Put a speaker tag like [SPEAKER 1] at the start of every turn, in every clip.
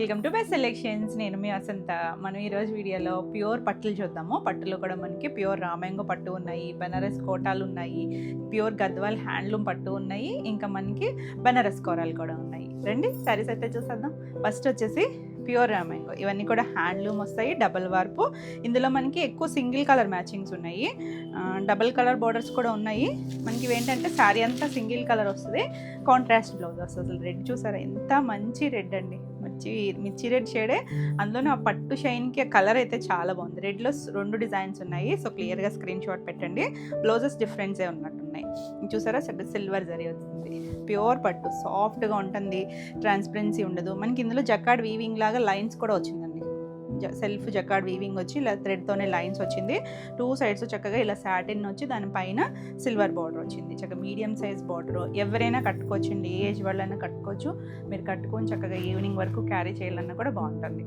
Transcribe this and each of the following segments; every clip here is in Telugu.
[SPEAKER 1] Welcome to best selections. నేను మీ వసంత. మనం ఈరోజు వీడియోలో ప్యూర్ పట్టులు చూద్దాము. పట్టులో కూడా మనకి ప్యూర్ రామాయంగో పట్టు ఉన్నాయి, బనారస్ కోటాలు ఉన్నాయి, ప్యూర్ గద్వాల్ హ్యాండ్లూమ్ పట్టు ఉన్నాయి, ఇంకా మనకి బనారస్ కోరాలు కూడా ఉన్నాయి. రండి శారీస్ అయితే చూసేద్దాం. ఫస్ట్ వచ్చేసి ప్యూర్ రామాయంగో. ఇవన్నీ కూడా హ్యాండ్లూమ్ వస్తాయి, డబల్ వార్పు. ఇందులో మనకి ఎక్కువ సింగిల్ కలర్ మ్యాచింగ్స్ ఉన్నాయి, డబల్ కలర్ బోర్డర్స్ కూడా ఉన్నాయి. మనకి ఇవేంటంటే శారీ అంతా సింగిల్ కలర్ వస్తుంది, కాంట్రాస్ట్ బ్లౌజ్ వస్తుంది. అసలు రెడ్ చూసారా, ఎంత మంచి రెడ్ అండి, మిర్చి రెడ్ షేడే. అందులోనే ఆ పట్టు షైన్కి ఆ కలర్ అయితే చాలా బాగుంది. రెడ్లో 2 డిజైన్స్ ఉన్నాయి, సో క్లియర్గా స్క్రీన్ షాట్ పెట్టండి. బ్లౌజెస్ డిఫరెన్సే ఉన్నట్టున్నాయి. చూసారా, సిల్వర్ జరీ వస్తుంది, ప్యూర్ పట్టు, సాఫ్ట్గా ఉంటుంది, ట్రాన్స్పరెన్సీ ఉండదు. మనకి ఇందులో జకార్డ్ వీవింగ్ లాగా లైన్స్ కూడా వచ్చిందండి. సెల్ఫ్ జకార్డ్ వీవింగ్ వచ్చి ఇలా థ్రెడ్తోనే లైన్స్ వచ్చింది. 2 సైడ్స్ చక్కగా ఇలా సాటిన్ వచ్చి దానిపైన సిల్వర్ బార్డర్ వచ్చింది. చక్కగా మీడియం సైజ్ బార్డర్, ఎవరైనా కట్టుకోవచ్చండి, ఏ ఏజ్ వాళ్ళైనా కట్టుకోవచ్చు. మీరు కట్టుకొని చక్కగా ఈవినింగ్ వరకు క్యారీ చేయాలన్నా కూడా బాగుంటుంది.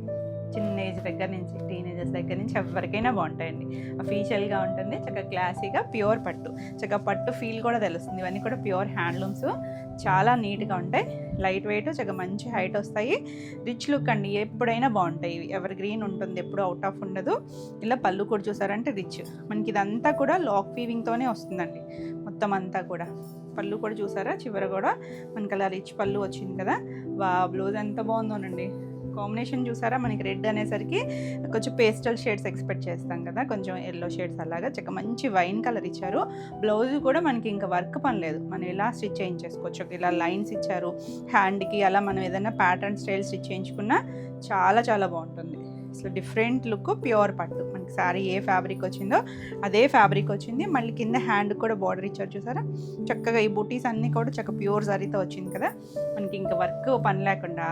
[SPEAKER 1] చిన్న ఏజ్ దగ్గర నుంచి టీనేజర్స్ దగ్గర నుంచి ఎవరికైనా బాగుంటాయండి. అఫీషియల్గా ఉంటుంది, చక్కగా క్లాసీగా ప్యూర్ పట్టు, చక్కగా పట్టు ఫీల్ కూడా తెలుస్తుంది. ఇవన్నీ కూడా ప్యూర్ హ్యాండ్లూమ్స్, చాలా నీట్గా ఉంటాయి, లైట్ వెయిట్, చక్కగా మంచి హైట్ వస్తాయి. రిచ్ లుక్ అండి, ఎప్పుడైనా బాగుంటాయి. ఎవర్ గ్రీన్ ఉంటుంది, ఎప్పుడు అవుట్ ఆఫ్ ఉండదు. ఇలా పళ్ళు కూడా చూసారంటే రిచ్. మనకి ఇదంతా కూడా లాక్ వీవింగ్తోనే వస్తుందండి మొత్తం అంతా కూడా. పళ్ళు కూడా చూసారా, చివర కూడా మనకి అలా రిచ్ పళ్ళు వచ్చింది కదా. బ్లౌజ్ ఎంత బాగుందోనండి. కాంబినేషన్ చూసారా, మనకి రెడ్ అనేసరికి కొంచెం పేస్టల్ షేడ్స్ ఎక్స్పెక్ట్ చేస్తాం కదా, కొంచెం ఎల్లో షేడ్స్ అలాగా. చక్క మంచి వైన్ కలర్ ఇచ్చారు. బ్లౌజ్ కూడా మనకి ఇంకా వర్క్ పని లేదు, మనం ఇలా స్టిచ్ చేయించేసుకోవచ్చు. ఇలా లైన్స్ ఇచ్చారు హ్యాండ్కి, అలా మనం ఏదైనా ప్యాటర్న్ స్టైల్ స్టిచ్ చేయించుకున్నా చాలా చాలా బాగుంటుంది. అసలు డిఫరెంట్ లుక్, ప్యూర్ పట్టు. మనకి శారీ ఏ ఫ్యాబ్రిక్ వచ్చిందో అదే ఫ్యాబ్రిక్ వచ్చింది. మళ్ళీ కింద హ్యాండ్ కూడా బార్డర్ ఇచ్చారు చూసారా. చక్కగా ఈ బూటీస్ అన్నీ కూడా చక్కగా ప్యూర్ జరీతో వచ్చింది కదా. మనకి ఇంకా వర్క్ పని లేకుండా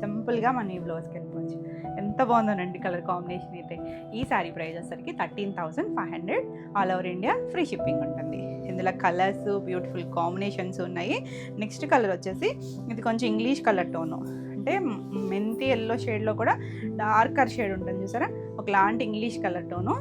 [SPEAKER 1] సింపుల్గా మనం ఈ బ్లౌజ్కి వెళ్ళిపోవచ్చు. ఎంత బాగుందోనండి కలర్ కాంబినేషన్ అయితే. ఈ శారీ ప్రైస్ వచ్చేసరికి 13,500. All over India free shipping ఉంటుంది. ఇందులో కలర్స్, బ్యూటిఫుల్ కాంబినేషన్స్ ఉన్నాయి. నెక్స్ట్ కలర్ వచ్చేసి ఇది కొంచెం ఇంగ్లీష్ కలర్ టోను, అంటే మెంతి ఎల్లో షేడ్లో కూడా డార్కర్ షేడ్ ఉంటుంది చూసారా, ఒకలాంటి ఇంగ్లీష్ కలర్ టోను.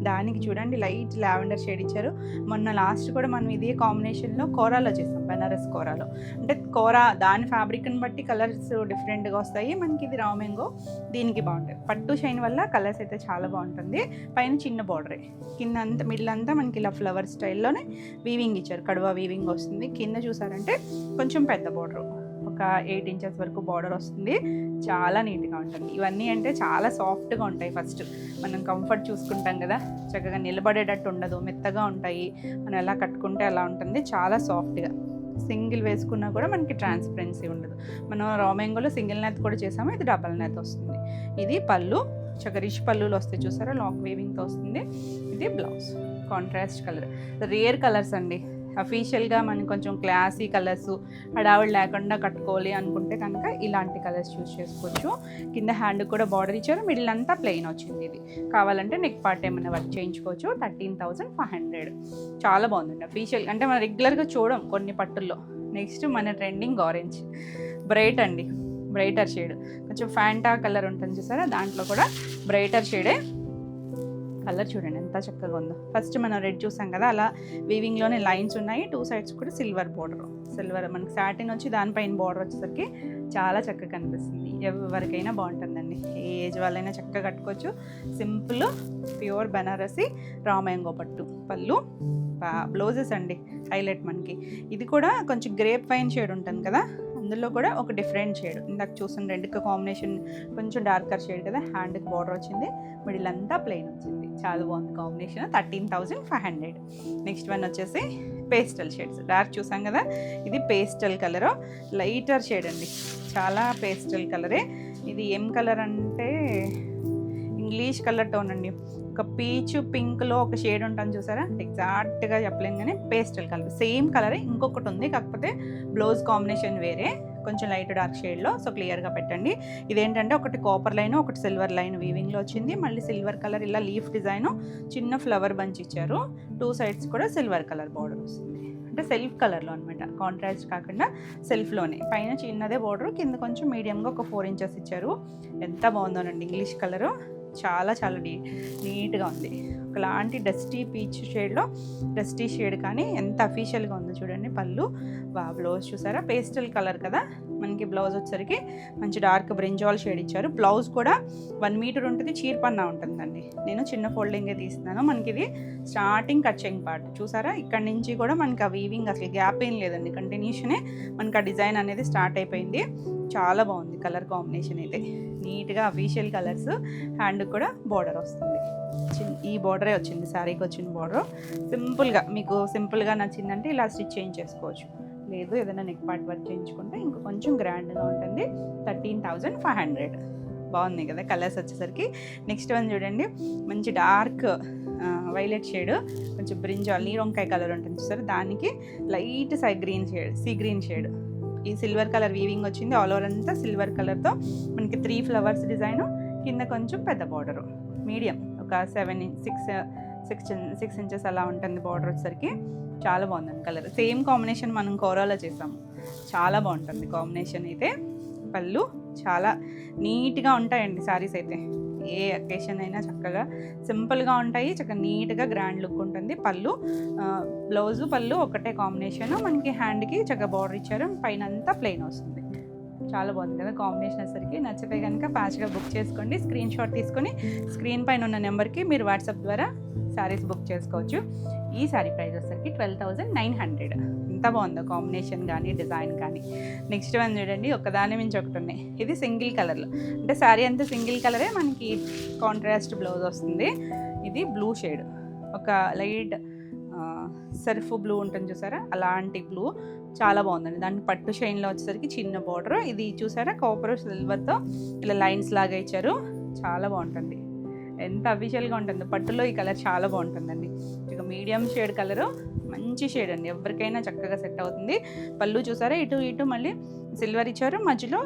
[SPEAKER 1] దానికి చూడండి లైట్ లావెండర్ షేడ్ ఇచ్చారు. మొన్న లాస్ట్ కూడా మనం ఇదే కాంబినేషన్లో కోరాలో చేసాం, బనారస్ కోరాలో. అంటే కోరా దాని ఫ్యాబ్రిక్ని బట్టి కలర్స్ డిఫరెంట్గా వస్తాయి. మనకి ఇది రామాయంగో, దీనికి బాగుంటుంది. పట్టు షైన్ వల్ల కలర్స్ అయితే చాలా బాగుంటుంది. పైన చిన్న బార్డరే, కింద అంతా మిడిల్ అంతా మనకి ఇలా ఫ్లవర్ స్టైల్లోనే వీవింగ్ ఇచ్చారు, కడువా వీవింగ్ వస్తుంది. కింద చూసారంటే కొంచెం పెద్ద బార్డర్, ఒక 8 ఇంచెస్ వరకు బార్డర్ వస్తుంది. చాలా నీట్గా ఉంటుంది. ఇవన్నీ అంటే చాలా సాఫ్ట్గా ఉంటాయి. ఫస్ట్ మనం కంఫర్ట్ చూసుకుంటాం కదా, చక్కగా నిలబడేటట్టు ఉండదు, మెత్తగా ఉంటాయి. మనం ఎలా కట్టుకుంటే అలా ఉంటుంది, చాలా సాఫ్ట్గా. సింగిల్ వేసుకున్నా కూడా మనకి ట్రాన్స్పరెన్సీ ఉండదు. మనం రామాయంగోలో సింగిల్ నెత్ కూడా చేసాము, ఇది డబల్ నెత్ వస్తుంది. ఇది పళ్ళు, చక్కగా రిచ్ పళ్ళులు వస్తాయి చూసారా, లాక్ వీవింగ్తో వస్తుంది. ఇది blouse, contrast colour. Rare colours అండి. అఫీషియల్గా మనం కొంచెం క్లాసీ కలర్స్, హడావిడి లేకుండా కట్టుకోవాలి అనుకుంటే కనుక ఇలాంటి కలర్స్ చూస్ చేసుకోవచ్చు. కింద హ్యాండ్ కూడా బార్డర్ ఇచ్చారు, మిడిల్ అంతా ప్లెయిన్ వచ్చింది. ఇది కావాలంటే నెక్ పార్ట్ ఏమైనా వర్క్ చేయించుకోవచ్చు. 13,500. చాలా బాగుందండి. అఫీషియల్ అంటే మనం రెగ్యులర్గా చూడం కొన్ని పట్టుల్లో. నెక్స్ట్ మన ట్రెండింగ్ ఆరెంజ్, బ్రైట్ అండి, బ్రైటర్ షేడ్. కొంచెం ఫ్యాంటా కలర్ ఉంటుంది చూసారా, దాంట్లో కూడా బ్రైటర్ షేడే. కలర్ చూడండి ఎంత చక్కగా ఉందో. ఫస్ట్ మనం రెడ్ చూసాం కదా, అలా వీవింగ్లోనే లైన్స్ ఉన్నాయి. 2 సైడ్స్ కూడా సిల్వర్ బార్డర్, సిల్వర్ మనకి సాటిన్ వచ్చి దానిపైన బార్డర్ వచ్చేసరికి చాలా చక్కగా కనిపిస్తుంది. ఎవరికైనా బాగుంటుందండి, ఏ ఏజ్ వాళ్ళైనా చక్కగా కట్టుకోవచ్చు. సింపుల్ ప్యూర్ బనారసి రామాయంగో పట్టు. పళ్ళు, బ్లౌజెస్ అండి హైలైట్ మనకి. ఇది కూడా కొంచెం గ్రేప్ వైన్ షేడ్ ఉంటుంది కదా, అందులో కూడా ఒక డిఫరెంట్ షేడ్. ఇందాక చూసిన రెండుకి కాంబినేషన్ కొంచెం డార్కర్ షేడ్ కదా. హ్యాండ్కి బార్డర్ వచ్చింది, మిడిల్ అంతా ప్లెయిన్ వచ్చింది. చాలా బాగుంది కాంబినేషన్. 13,500. నెక్స్ట్ వన్ వచ్చేసి పేస్టల్ షేడ్స్. డార్క్ చూసాం కదా, ఇది పేస్టల్ కలరు, లైటర్ షేడ్ అండి, చాలా పేస్టల్ కలరే. ఇది ఏం కలర్ అంటే ఇంగ్లీష్ కలర్ టోన్ అండి. ఒక పీచ్ పింక్లో ఒక షేడ్ ఉంటుంది చూసారా, ఎగ్జాక్ట్గా చెప్పలేం కానీ పేస్టల్ కలర్. సేమ్ కలరే, ఇంకొకటి ఉంది, కాకపోతే బ్లౌజ్ కాంబినేషన్ వేరే, కొంచెం లైట్ డార్క్ షేడ్లో. సో క్లియర్గా పెట్టండి. ఇదేంటంటే ఒకటి కాపర్ లైన్, ఒకటి సిల్వర్ లైన్ వీవింగ్లో వచ్చింది. మళ్ళీ సిల్వర్ కలర్ ఇలా లీఫ్ డిజైన్, చిన్న ఫ్లవర్ బంచ్ ఇచ్చారు. 2 సైడ్స్ కూడా సిల్వర్ కలర్ బార్డర్ వస్తుంది. అంటే సెల్ఫ్ కలర్లో అనమాట, కాంట్రాస్ట్ కాకుండా సెల్ఫ్లోనే. పైన చిన్నదే బార్డర్, కింద కొంచెం మీడియంగా ఒక 4 ఇంచెస్ ఇచ్చారు. ఎంత బాగుందోనండి ఇంగ్లీష్ కలరు. చాలా చాలా నీట్గా ఉంది. ఒకలాంటి డస్టీ పీచ్ షేడ్లో, డస్టీ షేడ్ కానీ ఎంత అఫీషియల్గా ఉందో చూడండి. పళ్ళు బ్లౌజ్ చూసారా, పేస్టల్ కలర్ కదా మనకి. బ్లౌజ్ వచ్చేసరికి మంచి డార్క్ బ్రింజాల్ షేడ్ ఇచ్చారు. బ్లౌజ్ కూడా 1 మీటర్ ఉంటుంది, చీరపన్నా ఉంటుందండి. నేను చిన్న ఫోల్డింగే తీస్తున్నాను. మనకి ఇది స్టార్టింగ్ కట్చింగ్ పార్ట్ చూసారా, ఇక్కడ నుంచి కూడా మనకి ఆ వీవింగ్ అసలు గ్యాప్ ఏం లేదండి, కంటిన్యూషనే మనకి ఆ డిజైన్ అనేది స్టార్ట్ అయిపోయింది. చాలా బాగుంది కలర్ కాంబినేషన్ అయితే, నీట్గా అఫీషియల్ కలర్స్. హ్యాండ్ కూడా బార్డర్ వస్తుంది, ఈ బార్డరే వచ్చింది శారీకి వచ్చిన బార్డర్. సింపుల్గా మీకు సింపుల్గా నచ్చిందంటే ఇలా స్టిచ్ చేయించేసుకోవచ్చు, లేదు ఏదైనా నెక్ పార్ట్ వర్క్ చేయించుకుంటే ఇంకా కొంచెం గ్రాండ్గా ఉంటుంది. 13,500. బాగుంది కదా కలర్స్ వచ్చేసరికి. నెక్స్ట్ వన్ చూడండి, మంచి డార్క్ వైలెట్ షేడ్, కొంచెం బ్రింజాల్ నీరు వంకాయ కలర్ ఉంటుంది చూసారు, దానికి లైట్ సీ గ్రీన్ షేడ్. ఈ సిల్వర్ కలర్ వీవింగ్ వచ్చింది, ఆల్ ఓవర్ అంతా సిల్వర్ కలర్తో మనకి 3 ఫ్లవర్స్ డిజైన్, కింద కొంచెం పెద్ద బార్డరు, మీడియం ఒక 6 ఇంచెస్ అలా ఉంటుంది బార్డర్ వచ్చేసరికి. చాలా బాగుందండి కలర్. సేమ్ కాంబినేషన్ మనం కోరాలో చేసాము, చాలా బాగుంటుంది కాంబినేషన్ అయితే. పళ్ళు చాలా నీట్గా ఉంటాయండి శారీస్ అయితే, ఏ అకేషన్ అయినా చక్కగా సింపుల్గా ఉంటాయి, చక్కగా నీట్గా గ్రాండ్ లుక్ ఉంటుంది. పళ్ళు బ్లౌజు పళ్ళు ఒకటే కాంబినేషన్, మనకి హ్యాండ్కి చక్కగా బార్డర్ ఇచ్చారు, పైన అంతా ప్లెయిన్ వస్తుంది. చాలా బాగుంది కదా కాంబినేషన్ వచ్చేసరికి. నచ్చితే కనుక ఫాస్ట్గా బుక్ చేసుకోండి. స్క్రీన్ షాట్ తీసుకొని స్క్రీన్ పైన ఉన్న నెంబర్కి మీరు వాట్సాప్ ద్వారా శారీస్ బుక్ చేసుకోవచ్చు. ఈ శారీ ప్రైస్ వచ్చేసరికి 12,900. ఎంత బాగుందో కాంబినేషన్ కానీ డిజైన్ కానీ. నెక్స్ట్ వన్ చూడండి, ఒకదాని మించి ఒకటి ఉన్నాయి. ఇది సింగిల్ కలర్లో, అంటే శారీ అంతా సింగిల్ కలరే, మనకి కాంట్రాస్ట్ బ్లౌజ్ వస్తుంది. ఇది బ్లూ షేడ్, ఒక లైట్ సర్ఫ్ బ్లూ ఉంటుంది చూసారా, అలాంటి బ్లూ చాలా బాగుందండి. దానికి పట్టు షైన్లో వచ్చేసరికి చిన్న బార్డర్, ఇది చూసారా కాపర్ సిల్వర్తో ఇలా లైన్స్ లాగా ఇచ్చారు, చాలా బాగుంటుంది. ఎంత అఫీషియల్గా ఉంటుంది. పట్టులో ఈ కలర్ చాలా బాగుంటుందండి. ఇక మీడియం షేడ్ కలరు, మంచి షేడ్ అండి, ఎవరికైనా చక్కగా సెట్ అవుతుంది. పళ్ళు చూసారా, ఇటు మళ్ళీ సిల్వర్ ఇచ్చారు, మధ్యలో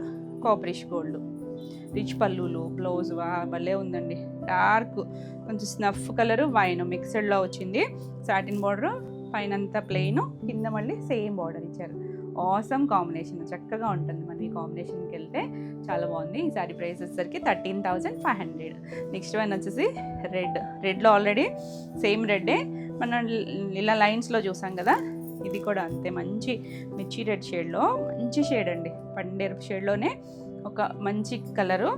[SPEAKER 1] కాపరిష్ గోల్డ్, రిచ్ పళ్ళులు. బ్లౌజ్ భలే ఉందండి, డార్క్ కొంచెం స్నఫ్ కలరు వైన్ మిక్స్డ్లో వచ్చింది. సాటిన్ బార్డర్, పైన అంతా ప్లెయిన్, కింద మళ్ళీ సేమ్ బార్డర్ ఇచ్చారు. ఆసమ్ కాంబినేషన్, చక్కగా ఉంటుంది. మన ఈ కాంబినేషన్కి వెళ్తే చాలా బాగుంది. ఈ సారీ ప్రైస్ వచ్చేసరికి 13,500. నెక్స్ట్ వన్ వచ్చేసి రెడ్లో ఆల్రెడీ సేమ్ రెడ్డే మనం ఇలా లైన్స్లో చూసాం కదా, ఇది కూడా అంతే మంచి మిర్చి రెడ్ షేడ్లో, మంచి షేడ్ అండి, పండేరు షేడ్లోనే ఒక మంచి కలరు.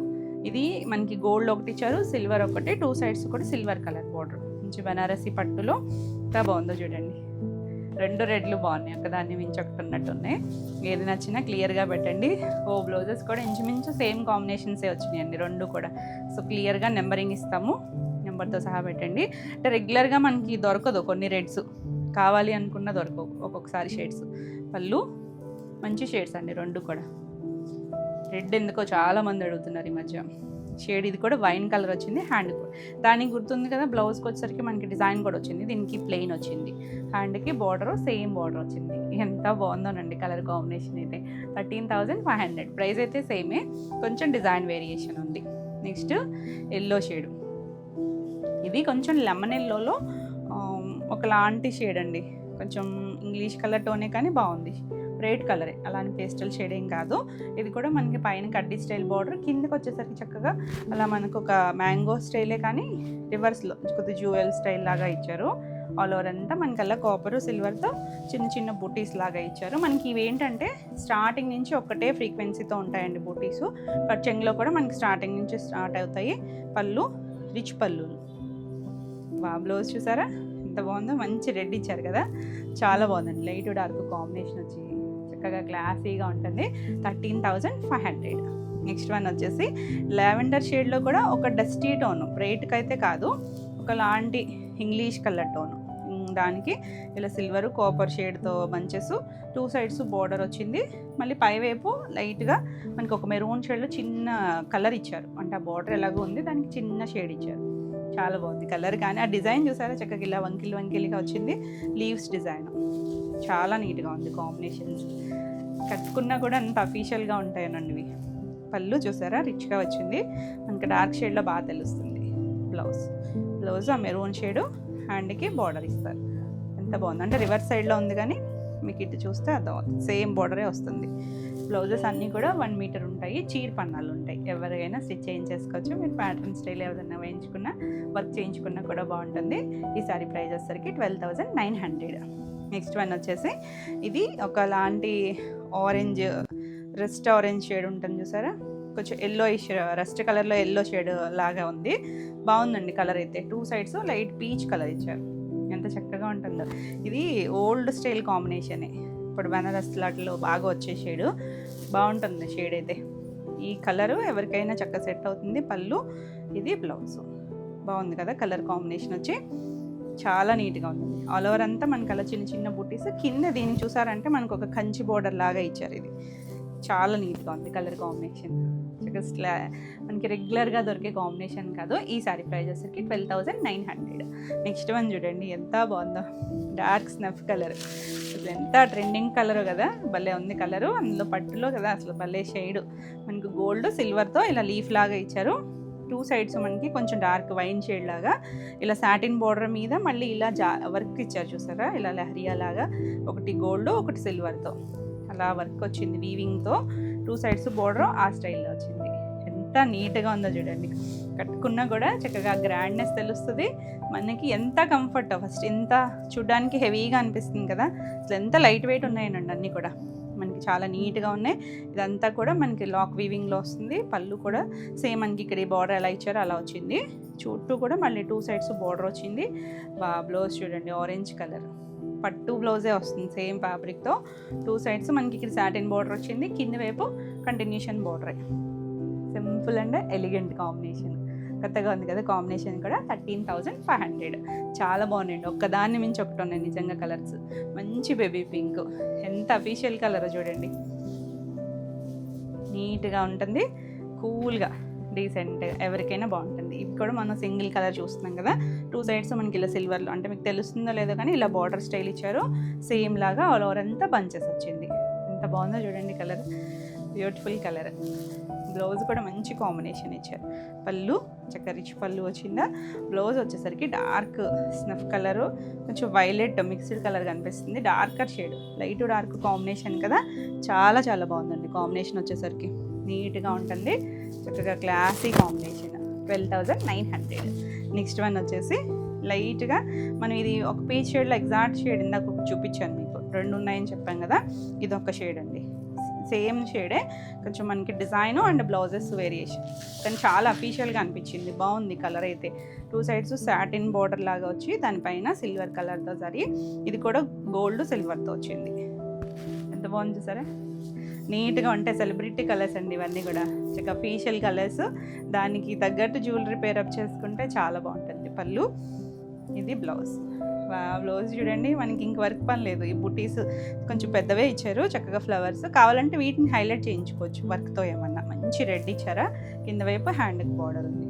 [SPEAKER 1] ఇది మనకి గోల్డ్ ఒకటి ఇచ్చారు, సిల్వర్ ఒకటి, 2 సైడ్స్ కూడా సిల్వర్ కలర్ బార్డర్, మంచి బనారసి పట్టులో. ఎంత బాగుందో చూడండి, 2 రెడ్లు బాగున్నాయి, ఒకదాన్ని మించి ఒకటి ఉన్నట్టున్నాయి. ఏది నచ్చినా క్లియర్గా పెట్టండి. బ్లౌజెస్ కూడా ఇంచుమించు సేమ్ కాంబినేషన్సే వచ్చినాయండి 2 కూడా. సో క్లియర్గా నెంబరింగ్ ఇస్తాము, నెంబర్తో సహా పెట్టండి. అంటే రెగ్యులర్గా మనకి దొరకదు, కొన్ని రెడ్స్ కావాలి అనుకున్న దొరకవు ఒక్కొక్కసారి షేడ్స్. పళ్ళు మంచి షేడ్స్ అండి 2 కూడా. రెడ్ ఎందుకో చాలామంది అడుగుతున్నారు ఈ మధ్య షేడ్. ఇది కూడా వైన్ కలర్ వచ్చింది, హ్యాండ్ కూడా దానికి గుర్తుంది కదా. బ్లౌజ్కి వచ్చేసరికి మనకి డిజైన్ కూడా వచ్చింది, దీనికి ప్లెయిన్ వచ్చింది, హ్యాండ్కి బార్డర్ సేమ్ బార్డర్ వచ్చింది. ఎంత బాగుందోనండి కలర్ కాంబినేషన్ అయితే. 13,500. ప్రైస్ అయితే సేమే, కొంచెం డిజైన్ వేరియేషన్ ఉంది. నెక్స్ట్ ఎల్లో షేడ్, ఇది కొంచెం లెమన్ ఎల్లోలో ఒకలాంటి షేడ్ అండి, కొంచెం ఇంగ్లీష్ కలర్ టోనే కానీ బాగుంది. రెడ్ కలరే, అలానే పేస్టల్ షేడ్ ఏం కాదు. ఇది కూడా మనకి పైన కడ్డీ స్టైల్ బార్డర్, కిందకి వచ్చేసరికి చక్కగా అలా మనకు ఒక మ్యాంగో స్టైలే కానీ రివర్స్లో కొద్దిగా జ్యువెల్ స్టైల్ లాగా ఇచ్చారు. ఆల్ ఓవర్ అంతా మనకి అలా కాపరు సిల్వర్తో చిన్న చిన్న బూటీస్ లాగా ఇచ్చారు. మనకి ఇవి ఏంటంటే స్టార్టింగ్ నుంచి ఒకటే ఫ్రీక్వెన్సీతో ఉంటాయండి బూటీసు. చెంగులో కూడా మనకి స్టార్టింగ్ నుంచి స్టార్ట్ అవుతాయి. పళ్ళు రిచ్ పళ్ళు. బ్లౌజ్ చూసారా ఎంత బాగుందో, మంచి రెడ్ ఇచ్చారు కదా, చాలా బాగుందండి. లైట్ డార్క్ కాంబినేషన్ వచ్చి చక్కగా క్లాసీగా ఉంటుంది. 13,500. నెక్స్ట్ వన్ వచ్చేసి లావెండర్ షేడ్లో కూడా ఒక డస్టీ టోను, బ్రైట్కి అయితే కాదు, ఒకలాంటి ఇంగ్లీష్ కలర్ టోను. దానికి ఇలా సిల్వరు కాపర్ షేడ్తో బంచెస్, 2 సైడ్స్ బార్డర్ వచ్చింది. మళ్ళీ పైవైపు లైట్గా మనకి ఒక మెరూన్ షేడ్లో చిన్న కలర్ ఇచ్చారు, అంటే ఆ బార్డర్ ఎలాగో ఉంది, దానికి చిన్న షేడ్ ఇచ్చారు. చాలా బాగుంది కలర్. కానీ ఆ డిజైన్ చూసారా చక్కగా ఇలా వంకిలిగా వచ్చింది, లీవ్స్ డిజైన్ చాలా నీట్గా ఉంది. కాంబినేషన్స్ కట్టుకున్నా కూడా అంత అఫీషియల్గా ఉంటాయనండి ఇవి. పళ్ళు చూసారా రిచ్గా వచ్చింది, మనకి డార్క్ షేడ్లో బాగా తెలుస్తుంది. బ్లౌజ్ ఆ మెరూన్ షేడు, హ్యాండ్కి బార్డర్ ఇస్తారు. ఎంత బాగుంది, అంటే రివర్స్ సైడ్లో ఉంది కానీ మీకు ఇటు చూస్తే అర్థమవుతుంది, సేమ్ బోర్డరే వస్తుంది. బ్లౌజెస్ అన్నీ కూడా 1 మీటర్ ఉంటాయి, చీర పన్నాలు ఉంటాయి. ఎవరికైనా స్టిచ్ చేయించేసుకోవచ్చు. మీరు ప్యాటర్న్ స్టైల్ ఏదైనా వేయించుకున్నా వర్క్ చేయించుకున్నా కూడా బాగుంటుంది. ఈ సారీ ప్రైస్ వచ్చేసరికి 12,900. నెక్స్ట్ వన్ వచ్చేసి ఇది ఒకలాంటి ఆరెంజ్, రస్ట్ ఆరెంజ్ షేడ్ ఉంటుంది చూసారా, కొంచెం ఎల్లోయిష్ రస్ట్ కలర్లో ఎల్లో షేడ్ లాగా ఉంది. బాగుందండి కలర్ అయితే. 2 సైడ్స్ లైట్ పీచ్ కలర్ ఇచ్చారు, ఎంత చక్కగా ఉంటుందో. ఇది ఓల్డ్ స్టైల్ కాంబినేషనే, ఇప్పుడు బనారస్ లాట్లో బాగా వచ్చే షేడు. బాగుంటుంది షేడ్ అయితే. ఈ కలరు ఎవరికైనా చక్కగా సెట్ అవుతుంది. పళ్ళు, ఇది బ్లౌజ్. బాగుంది కదా కలర్ కాంబినేషన్ వచ్చి, చాలా నీట్గా ఉంది. ఆల్ ఓవర్ అంతా మనకి అలా చిన్న చిన్న బుట్టీస్, కింద దీన్ని చూసారంటే మనకు ఒక కంచి బోర్డర్ లాగా ఇచ్చారు. ఇది చాలా నీట్గా ఉంది కలర్ కాంబినేషన్. మనకి రెగ్యులర్గా దొరికే కాంబినేషన్ కాదు. ఈ సారీ ప్రైస్ వచ్చేసరికి 12,900. నెక్స్ట్ వన్ చూడండి ఎంత బాగుందో, డార్క్ స్నఫ్ కలర్. ఎంత ట్రెండింగ్ కలర్ కదా, భలే ఉంది కలరు. అందులో పట్టులో కదా అసలు భలే షేడ్. మనకు గోల్డ్ సిల్వర్తో ఇలా లీఫ్ లాగా ఇచ్చారు. 2 సైడ్స్ మనకి కొంచెం డార్క్ వైన్ షేడ్ లాగా ఇలా సాటిన్ బోర్డర్ మీద మళ్ళీ ఇలా వర్క్ ఇచ్చారు చూసారా, ఇలా లహరియా లాగా. ఒకటి గోల్డ్, ఒకటి సిల్వర్తో అలా వర్క్ వచ్చింది వీవింగ్తో. 2 సైడ్స్ బోర్డర్ ఆ స్టైల్లో వచ్చింది. ఎంత నీట్గా ఉందో చూడండి. కట్టుకున్నా కూడా చక్కగా గ్రాండ్నెస్ తెలుస్తుంది మనకి. ఎంత కంఫర్ట్, ఫస్ట్ ఎంత చూడడానికి హెవీగా అనిపిస్తుంది కదా, అసలు ఎంత లైట్ వెయిట్ ఉన్నాయనండి అన్నీ కూడా. మనకి చాలా నీట్గా ఉన్నాయి. ఇదంతా కూడా మనకి లాక్ వీవింగ్లో వస్తుంది. పళ్ళు కూడా సేమ్ మనకి ఇక్కడ బార్డర్ ఎలా ఇచ్చారో అలా వచ్చింది. చుట్టూ కూడా మళ్ళీ 2 సైడ్స్ బార్డర్ వచ్చింది. బ్లౌజ్ చూడండి ఆరెంజ్ కలర్, పట్టు బ్లౌజే వస్తుంది సేమ్ ఫ్యాబ్రిక్తో. 2 సైడ్స్ మనకి ఇక్కడ సాటిన్ బార్డర్ వచ్చింది, కింది వైపు కంటిన్యూషన్ బార్డరే. Simple and elegant combination. కొత్తగా ఉంది కదా కాంబినేషన్ కూడా. 13,500. చాలా బాగున్నాయండి, ఒక్కదాన్ని మించి ఒకటి ఉన్నాయి నిజంగా కలర్స్. మంచి బేబీ పింక్, ఎంత అఫీషియల్ కలర్ చూడండి. నీట్గా ఉంటుంది, కూల్గా, డీసెంట్, ఎవరికైనా బాగుంటుంది. ఇవి కూడా మనం సింగిల్ కలర్ చూస్తున్నాం కదా. 2 సైడ్స్ మనకి ఇలా సిల్వర్లో, అంటే మీకు తెలుస్తుందో లేదో కానీ ఇలా బార్డర్ స్టైల్ ఇచ్చారు. సేమ్ లాగా ఆల్ ఓవర్ అంతా బంచెస్ వచ్చింది. ఎంత బాగుందో చూడండి కలర్, బ్యూటిఫుల్ కలర్. బ్లౌజ్ కూడా మంచి కాంబినేషన్ ఇచ్చారు. పళ్ళు చక్కగా రిచ్ పళ్ళు వచ్చిందా. బ్లౌజ్ వచ్చేసరికి డార్క్ స్నఫ్ కలరు, కొంచెం వైలెట్ మిక్స్డ్ కలర్ కనిపిస్తుంది. Darker shade, light dark combination కదా, చాలా చాలా బాగుందండి కాంబినేషన్ వచ్చేసరికి. నీట్గా ఉంటుంది, చక్కగా క్లాసీ కాంబినేషన్. 12,900. నెక్స్ట్ వన్ వచ్చేసి లైట్గా మనం ఇది ఒక పీచ్ షేడ్లో ఎగ్జాక్ట్ షేడ్ ఇందాక చూపించాను మీకు, 2 ఉన్నాయని చెప్పాం కదా. ఇది ఒక షేడ్ అండి, సేమ్ షేడే, కొంచెం మనకి డిజైన్ అండ్ బ్లౌజెస్ వేరియేషన్. కానీ చాలా అఫీషియల్గా అనిపించింది. బాగుంది కలర్ అయితే. 2 సైడ్స్ సాటిన్ బార్డర్ లాగా వచ్చి దానిపైన సిల్వర్ కలర్తో సరి, ఇది కూడా గోల్డ్ సిల్వర్తో వచ్చింది. ఎంత బాగుంది చూసారా, నీట్గా ఉంటాయి. సెలబ్రిటీ కలర్స్ అండి ఇవన్నీ కూడా, చక్కగా అఫీషియల్ కలర్స్. దానికి తగ్గట్టు జ్యువెలరీ పేరప్ చేసుకుంటే చాలా బాగుంటుంది. పళ్ళు, ఇది బ్లౌజ్. బ్లౌజ్ చూడండి, మనకి ఇంక వర్క్ పని లేదు. ఈ బుటీస్ కొంచెం పెద్దవే ఇచ్చారు, చక్కగా ఫ్లవర్స్. కావాలంటే వీటిని హైలైట్ చేయించుకోవచ్చు వర్క్తో. ఏమన్నా మంచి రెడ్ ఇచ్చారా, కింద వైపు హ్యాండ్కి బార్డర్ ఉంది.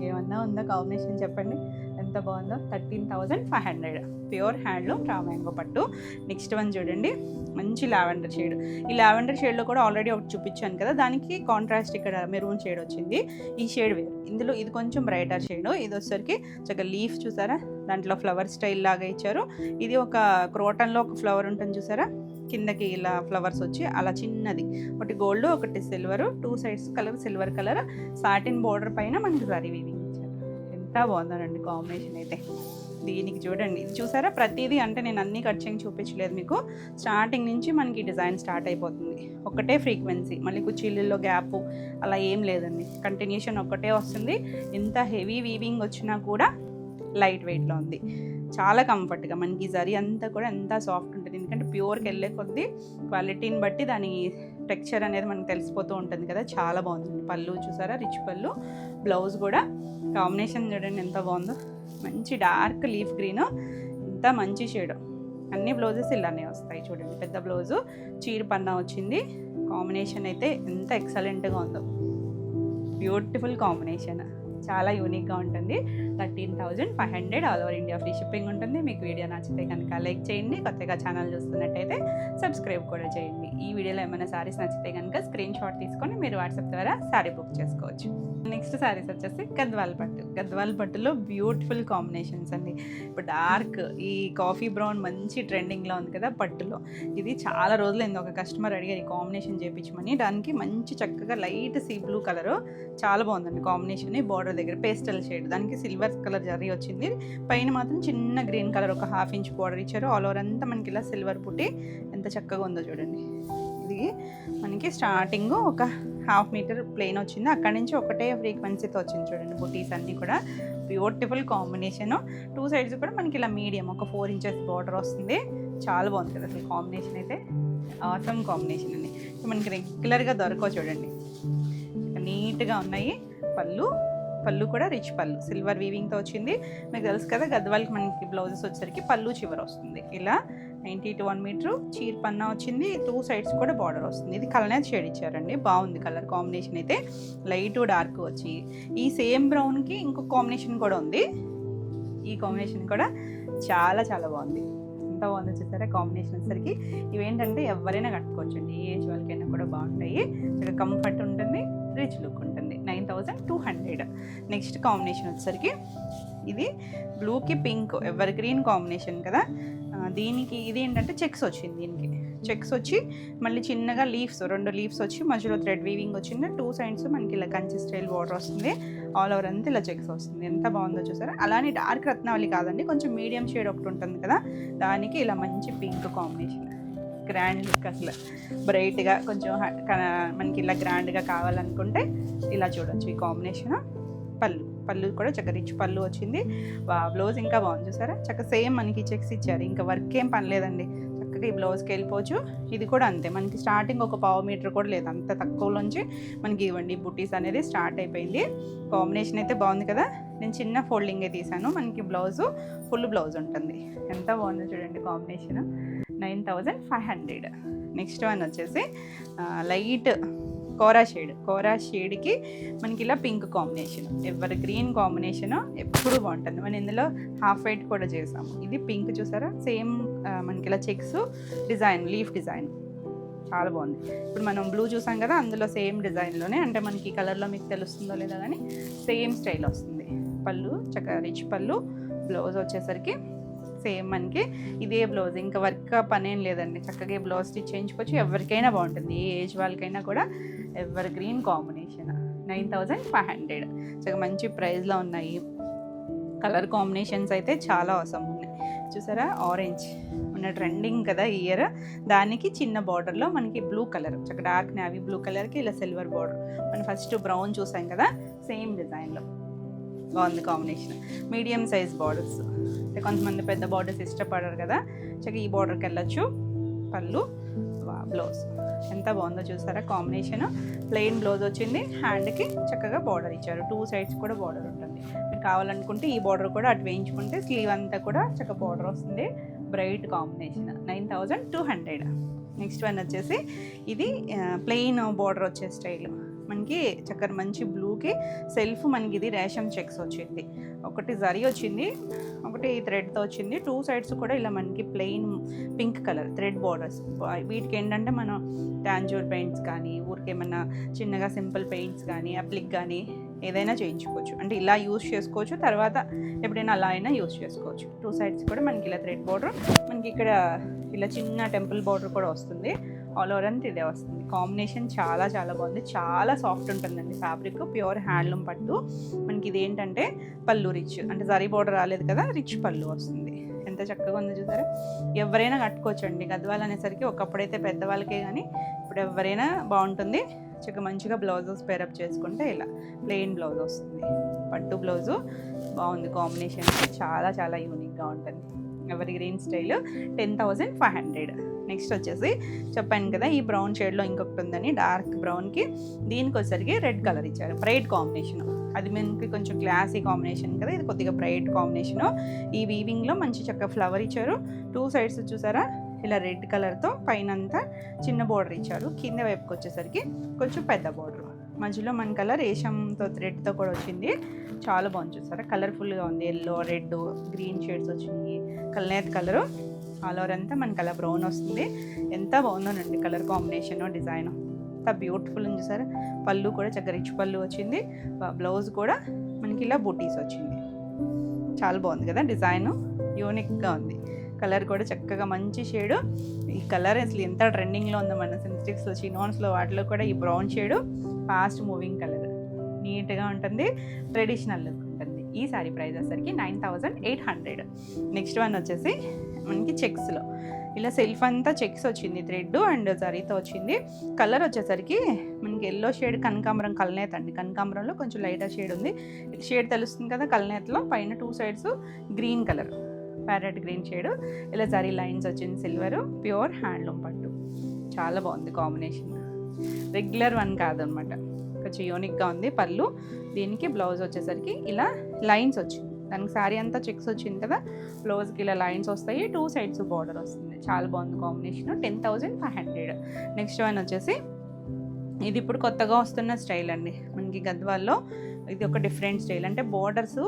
[SPEAKER 1] ఏమన్నా ఉందా కాంబినేషన్ చెప్పండి, ఎంత బాగుందో. 13,500. ప్యూర్ హ్యాండ్లూమ్ రామ్యాంగో పట్టు. నెక్స్ట్ వన్ చూడండి, మంచి లావెండర్ షేడ్. ఈ లావెండర్ షేడ్లో కూడా ఆల్రెడీ ఒకటి చూపించాను కదా, దానికి కాంట్రాస్ట్ ఇక్కడ మెరూన్ షేడ్ వచ్చింది. ఈ షేడ్ వేరు. ఇందులో ఇది కొంచెం బ్రైటర్ షేడ్. ఇది వచ్చేసరికి చక్కగా లీఫ్ చూసారా, దాంట్లో ఫ్లవర్ స్టైల్ లాగా ఇచ్చారు. ఇది ఒక క్రోటన్లో ఒక ఫ్లవర్ ఉంటుంది చూసారా, కిందకి ఇలా ఫ్లవర్స్ వచ్చి అలా చిన్నది. ఒకటి గోల్డ్, ఒకటి silver. 2 sides colour silver colour. Satin border పైన మనకి జరీ వీవింగ్ ఇచ్చారు. ఎంత బాగుందనండి కాంబినేషన్ అయితే. దీనికి చూడండి, ఇది చూసారా, ప్రతిదీ అంటే నేను అన్నీ కట్ చేసి చూపించలేదు మీకు. స్టార్టింగ్ నుంచి మనకి డిజైన్ స్టార్ట్ అయిపోతుంది. ఒకటే ఫ్రీక్వెన్సీ, మళ్ళీ కుర్చీలలో గ్యాప్ అలా ఏం లేదండి. కంటిన్యూషన్ ఒక్కటే వస్తుంది. ఇంత హెవీ వీవింగ్ వచ్చినా కూడా లైట్ వెయిట్లో ఉంది. చాలా కంఫర్ట్గా మనకి జరీ అంతా కూడా ఎంత సాఫ్ట్ ఉంటుంది. ఎందుకంటే ప్యూర్కి వెళ్ళే కొద్దీ క్వాలిటీని బట్టి దాని టెక్స్చర్ అనేది మనకు తెలిసిపోతూ ఉంటుంది కదా. చాలా బాగుంటుంది. పళ్ళు చూసారా, రిచ్ పళ్ళు. బ్లౌజ్ కూడా కాంబినేషన్ చూడండి ఎంత బాగుందో. మంచి డార్క్ లీఫ్ గ్రీన్, ఎంత మంచి షేడ్. అన్ని బ్లౌజెస్ ఇలానే వస్తాయి చూడండి. పెద్ద బ్లౌజు, చీర పన్నా వచ్చింది. కాంబినేషన్ అయితే ఎంత ఎక్సలెంట్గా ఉందో. బ్యూటిఫుల్ కాంబినేషన్, చాలా యూనిక్గా ఉంటుంది. 13,500. All over India free shipping ఉంటుంది. మీకు వీడియో నచ్చితే కనుక లైక్ చేయండి. కొత్తగా ఛానల్ చూస్తున్నట్టయితే సబ్స్క్రైబ్ కూడా చేయండి. ఈ వీడియోలో ఏమైనా శారీస్ నచ్చితే కనుక స్క్రీన్ షాట్ తీసుకొని మీరు వాట్సాప్ ద్వారా శారీ బుక్ చేసుకోవచ్చు. నెక్స్ట్ శారీస్ వచ్చేసి గద్వాల్ పట్టు. గద్వాల్ పట్టులో బ్యూటిఫుల్ కాంబినేషన్స్ అండి. ఇప్పుడు డార్క్ ఈ కాఫీ బ్రౌన్ మంచి ట్రెండింగ్లో ఉంది కదా పట్టులో. ఇది చాలా రోజులైంది, ఒక కస్టమర్ అడిగారు ఈ కాంబినేషన్ చేయించమని. దానికి మంచి చక్కగా లైట్ సీ బ్లూ కలరు చాలా బాగుందండి కాంబినేషన్. బార్డర్ దగ్గర పేస్టల్ షేడ్, దానికి సిల్వర్ కలర్ జరీ వచ్చింది. పైన మాత్రం చిన్న గ్రీన్ కలర్ ఒక 1/2 ఇంచ్ బార్డర్ ఇచ్చారు. ఆల్ ఓవర్ అంతా మనకి ఇలా సిల్వర్ పుట్టి ఎంత చక్కగా ఉందో చూడండి. ఇది మనకి స్టార్టింగ్ ఒక 1/2 మీటర్ ప్లెయిన్ వచ్చింది, అక్కడి నుంచి ఒకటే ఫ్రీక్వెన్సీతో వచ్చింది చూడండి. బుటీస్ అన్నీ కూడా బ్యూటిఫుల్ కాంబినేషను. 2 సైడ్స్ కూడా మనకి ఇలా మీడియం ఒక 4 ఇంచెస్ బార్డర్ వస్తుంది. చాలా బాగుంది కదా అసలు కాంబినేషన్ అయితే. ఆసమ్ కాంబినేషన్ అండి. మనకి రెగ్యులర్గా దొరకవు చూడండి, నీట్గా ఉన్నాయి. పళ్ళు కూడా రిచ్ పళ్ళు, సిల్వర్ వీవింగ్తో వచ్చింది. మీకు తెలుసు కదా గద్వాల్కి మనకి బ్లౌజెస్ వచ్చేసరికి పళ్ళు చివరి వస్తుంది. ఇలా 90 to 1 మీటర్ చీర్ పన్నా వచ్చింది. 2 సైడ్స్ కూడా బార్డర్ వస్తుంది. ఇది కలనేది షేడ్ ఇచ్చారండి, బాగుంది కలర్ కాంబినేషన్ అయితే. లైట్ డార్క్ వచ్చి ఈ సేమ్ బ్రౌన్కి ఇంకొక కాంబినేషన్ కూడా ఉంది. ఈ కాంబినేషన్ కూడా చాలా చాలా బాగుంది. ఎంత బాగుందో చూసారా కాంబినేషన్ వచ్చేసరికి. ఇవేంటంటే ఎవరైనా కట్టుకోవచ్చండి, ఏ ఏజ్ వాళ్ళకైనా కూడా బాగుంటాయి. కంఫర్ట్ ఉంటుంది, రిచ్ లుక్ ఉంటుంది. 9200. నెక్స్ట్ కాంబినేషన్ వచ్చేసరికి ఇది బ్లూకి పింక్ ఎవర్ గ్రీన్ కాంబినేషన్ కదా. దీనికి ఇది ఏంటంటే చెక్స్ వచ్చింది. దీనికి చెక్స్ వచ్చి మళ్ళీ చిన్నగా లీవ్స్ 2 లీవ్స్ వచ్చి మధ్యలో థ్రెడ్ వీవింగ్ వచ్చింది. 2 సైడ్స్ మనకి ఇలా కంచి స్టైల్ బార్డర్ వస్తుంది. ఆల్ ఓవర్ అంతా ఇలా చెక్స్ వస్తుంది. ఎంత బాగుందో చూసారా. అలానే డార్క్ రత్నావళి కాదండి, కొంచెం మీడియం షేడ్ ఒకటి ఉంటుంది కదా, దానికి ఇలా మంచి పింక్ కాంబినేషన్. గ్రాండ్ లుక్ అసలు, బ్రైట్గా కొంచెం మనకి ఇలా గ్రాండ్గా కావాలనుకుంటే ఇలా చూడొచ్చు ఈ కాంబినేషన్. పళ్ళు కూడా చక్కగా రిచ్ పళ్ళు వచ్చింది. బ్లౌజ్ ఇంకా బాగుంది చూసారా. చక్కగా సేమ్ మనకి చెక్స్ ఇచ్చారు, ఇంకా వర్క్ ఏం పని లేదండి. చక్కగా ఈ బ్లౌజ్కి వెళ్ళిపోవచ్చు. ఇది కూడా అంతే, మనకి స్టార్టింగ్ ఒక 1/2 మీటర్ కూడా లేదు, అంత తక్కువలోంచి మనకి ఇవ్వండి బుటీస్ అనేది స్టార్ట్ అయిపోయింది. కాంబినేషన్ అయితే బాగుంది కదా. నేను చిన్న ఫోల్డింగే తీసాను, మనకి బ్లౌజు ఫుల్ బ్లౌజ్ ఉంటుంది. ఎంత బాగుందో చూడండి కాంబినేషన్. 9500. నెక్స్ట్ వన్ వచ్చేసి లైట్ కోరా షేడ్కి మనకి ఇలా pink combination, ever green combination ఎప్పుడు బాగుంటుంది. మనం ఇందులో హాఫ్ వైట్ కూడా చేసాము. ఇది పింక్ చూసారా, సేమ్ మనకి ఇలా చెక్స్ డిజైన్, లీఫ్ డిజైన్ చాలా బాగుంది. ఇప్పుడు మనం బ్లూ చూసాం కదా, అందులో సేమ్ డిజైన్లోనే, అంటే మనకి ఈ కలర్లో మీకు తెలుస్తుందో లేదో కానీ సేమ్ స్టైల్ వస్తుంది. పళ్ళు చక్కగా రిచ్ పళ్ళు, బ్లౌజ్ వచ్చేసరికి సేమ్ మనకి ఇదే బ్లౌజ్, ఇంకా వర్క్ పనేం లేదండి. చక్కగా బ్లౌజ్ స్టిచ్ చేయించుకోవచ్చు, ఎవరికైనా బాగుంటుంది, ఏ ఏజ్ వాళ్ళకైనా కూడా. Ever green combination 9500. చక్కగా మంచి ప్రైస్లో ఉన్నాయి. కలర్ కాంబినేషన్స్ అయితే చాలా అవసరం ఉన్నాయి చూసారా. ఆరెంజ్ మన ట్రెండింగ్ కదా ఈ ఇయర్, దానికి చిన్న బార్డర్లో మనకి బ్లూ కలర్, చక్కగా డార్క్ నేవీ బ్లూ కలర్కి ఇలా సిల్వర్ బార్డర్. మనం ఫస్ట్ బ్రౌన్ చూసాం కదా, సేమ్ డిజైన్లో బాగుంది కాంబినేషన్. మీడియం సైజ్ బార్డర్స్, అంటే కొంతమంది పెద్ద బార్డర్స్ ఇష్టపడరు కదా, చక్కగా ఈ బార్డర్కి వెళ్ళచ్చు. పళ్ళు, బ్లౌజ్ ఎంత బాగుందో చూసారా కాంబినేషన్. ప్లెయిన్ బ్లౌజ్ వచ్చింది, హ్యాండ్కి చక్కగా బార్డర్ ఇచ్చారు. 2 సైడ్స్ కూడా బార్డర్ ఉంటుంది. మీకు కావాలనుకుంటే ఈ బార్డర్ కూడా అటు వేయించుకుంటే స్లీవ్ అంతా కూడా చక్కగా బార్డర్ వస్తుంది. Bright combination 9200. నెక్స్ట్ వన్ వచ్చేసి ఇది ప్లెయిన్ బార్డర్ వచ్చే స్టైల్, మనకి చక్కగా మంచి బ్లూకి సెల్ఫ్ మనకి ఇది రేషం చెక్స్ వచ్చింది. ఒకటి జరీ వచ్చింది, ఒకటి థ్రెడ్తో వచ్చింది. 2 సైడ్స్ కూడా ఇలా మనకి plain pink colour thread borders. వీటికి ఏంటంటే మనం టాంజూర్ పెయింట్స్ కానీ, ఊరికేమన్నా చిన్నగా సింపుల్ పెయింట్స్ కానీ, అప్లిక్ కానీ ఏదైనా చేయించుకోవచ్చు. అంటే ఇలా యూజ్ చేసుకోవచ్చు, తర్వాత ఎప్పుడైనా అలా అయినా యూజ్ చేసుకోవచ్చు. 2 సైడ్స్ కూడా మనకి ఇలా థ్రెడ్ బార్డర్, మనకి ఇక్కడ ఇలా చిన్న టెంపుల్ బార్డర్ కూడా వస్తుంది. ఆల్ ఓవర్ అంతా ఇదే వస్తుంది. కాంబినేషన్ చాలా చాలా బాగుంది, చాలా సాఫ్ట్ ఉంటుందండి ఫ్యాబ్రిక్. ప్యూర్ హ్యాండ్లూమ్ పట్టు. మనకి ఇది ఏంటంటే పళ్ళు రిచ్, అంటే జరీ బార్డర్ రాలేదు కదా, రిచ్ పళ్ళు వస్తుంది. ఎంత చక్కగా ఉందో చూసారా. ఎవరైనా కట్టుకోవచ్చండి. గద్వాల్ అనేసరికి ఒకప్పుడైతే పెద్దవాళ్ళకే కానీ ఇప్పుడు ఎవరైనా బాగుంటుంది. చక్కగా మంచిగా బ్లౌజెస్ పేరప్ చేసుకుంటే ఇలా ప్లెయిన్ బ్లౌజ్ వస్తుంది. పట్టు బ్లౌజు బాగుంది కాంబినేషన్, చాలా చాలా యూనిక్గా ఉంటుంది. ఎవరి గ్రీన్ స్టైల్ 10500. నెక్స్ట్ వచ్చేసి చెప్పాను కదా ఈ బ్రౌన్ షేడ్లో ఇంకొకటి ఉందని, డార్క్ బ్రౌన్కి దీనికి వచ్చేసరికి రెడ్ కలర్ ఇచ్చారు. బ్రైట్ కాంబినేషన్, అది మనకి కొంచెం క్లాసీ కాంబినేషన్ కదా, ఇది కొద్దిగా బ్రైట్ కాంబినేషను. ఈ వీవింగ్లో మంచి చక్కగా ఫ్లవర్ ఇచ్చారు. 2 సైడ్స్ చూసారా ఇలా రెడ్ కలర్తో పైన అంతా చిన్న బార్డర్ ఇచ్చారు. కింద వైపుకి వచ్చేసరికి కొంచెం పెద్ద బార్డర్, మధ్యలో మన కలర్ రేషంతో థ్రెడ్తో కూడా వచ్చింది. చాలా బాగుంది చూసారా, కలర్ఫుల్గా ఉంది. ఎల్లో, రెడ్, గ్రీన్ షేడ్స్ వచ్చినాయి. కల్నేత్ కలరు, ఆల్ ఓవర్ అంతా మనకి అలా బ్రౌన్ వస్తుంది. ఎంత బాగుందోనండి కలర్ కాంబినేషన్, డిజైన్ ఎంత బ్యూటిఫుల్ ఉంది సార్. పళ్ళు కూడా చక్కగా రిచ్ పళ్ళు వచ్చింది. బ్లౌజ్ కూడా మనకి ఇలా బూటీస్ వచ్చింది. చాలా బాగుంది కదా, డిజైన్ యూనిక్గా ఉంది. కలర్ కూడా చక్కగా మంచి షేడు. ఈ కలర్ అసలు ఎంత ట్రెండింగ్లో ఉందో మన సింథటిక్స్లో, చినాన్స్లో, వాటిలో కూడా ఈ brown shade fast moving colour. నీట్గా ఉంటుంది, ట్రెడిషనల్ లుక్ ఉంటుంది. ఈ సారీ ప్రైస్ వచ్చేసరికి 9800. నెక్స్ట్ వన్ వచ్చేసి మనకి చెక్స్లో ఇలా సెల్ఫ్ అంతా చెక్స్ వచ్చింది, థ్రెడ్ అండ్ జరీతో వచ్చింది. కలర్ వచ్చేసరికి మనకి ఎల్లో షేడ్ కనకాంబరం కల్నేత అండి. కనకాంబరంలో కొంచెం లైటర్ షేడ్ ఉంది. షేడ్ తెలుస్తుంది కదా కల్నేతలో. పైన 2 sides green colour, parrot green shade. ఇలా జరీ లైన్స్ వచ్చింది, సిల్వర్, ప్యూర్ హ్యాండ్లూమ్ పట్టు. చాలా బాగుంది కాంబినేషన్. రెగ్యులర్ వన్ కాదనమాట, కొంచెం యూనిక్గా ఉంది. పళ్ళు, దీనికి బ్లౌజ్ వచ్చేసరికి ఇలా లైన్స్ వచ్చింది. దానికి శారీ అంతా చెక్స్ వచ్చింది కదా, బ్లౌజ్కి ఇలా లైన్స్ వస్తాయి, 2 సైడ్స్ బార్డర్ వస్తుంది. చాలా బాగుంది కాంబినేషన్. 10500. నెక్స్ట్ వన్ వచ్చేసి ఇది ఇప్పుడు కొత్తగా వస్తున్న స్టైల్ అండి మనకి గద్వాల్లో. ఇది ఒక డిఫరెంట్ స్టైల్, అంటే బోర్డర్స్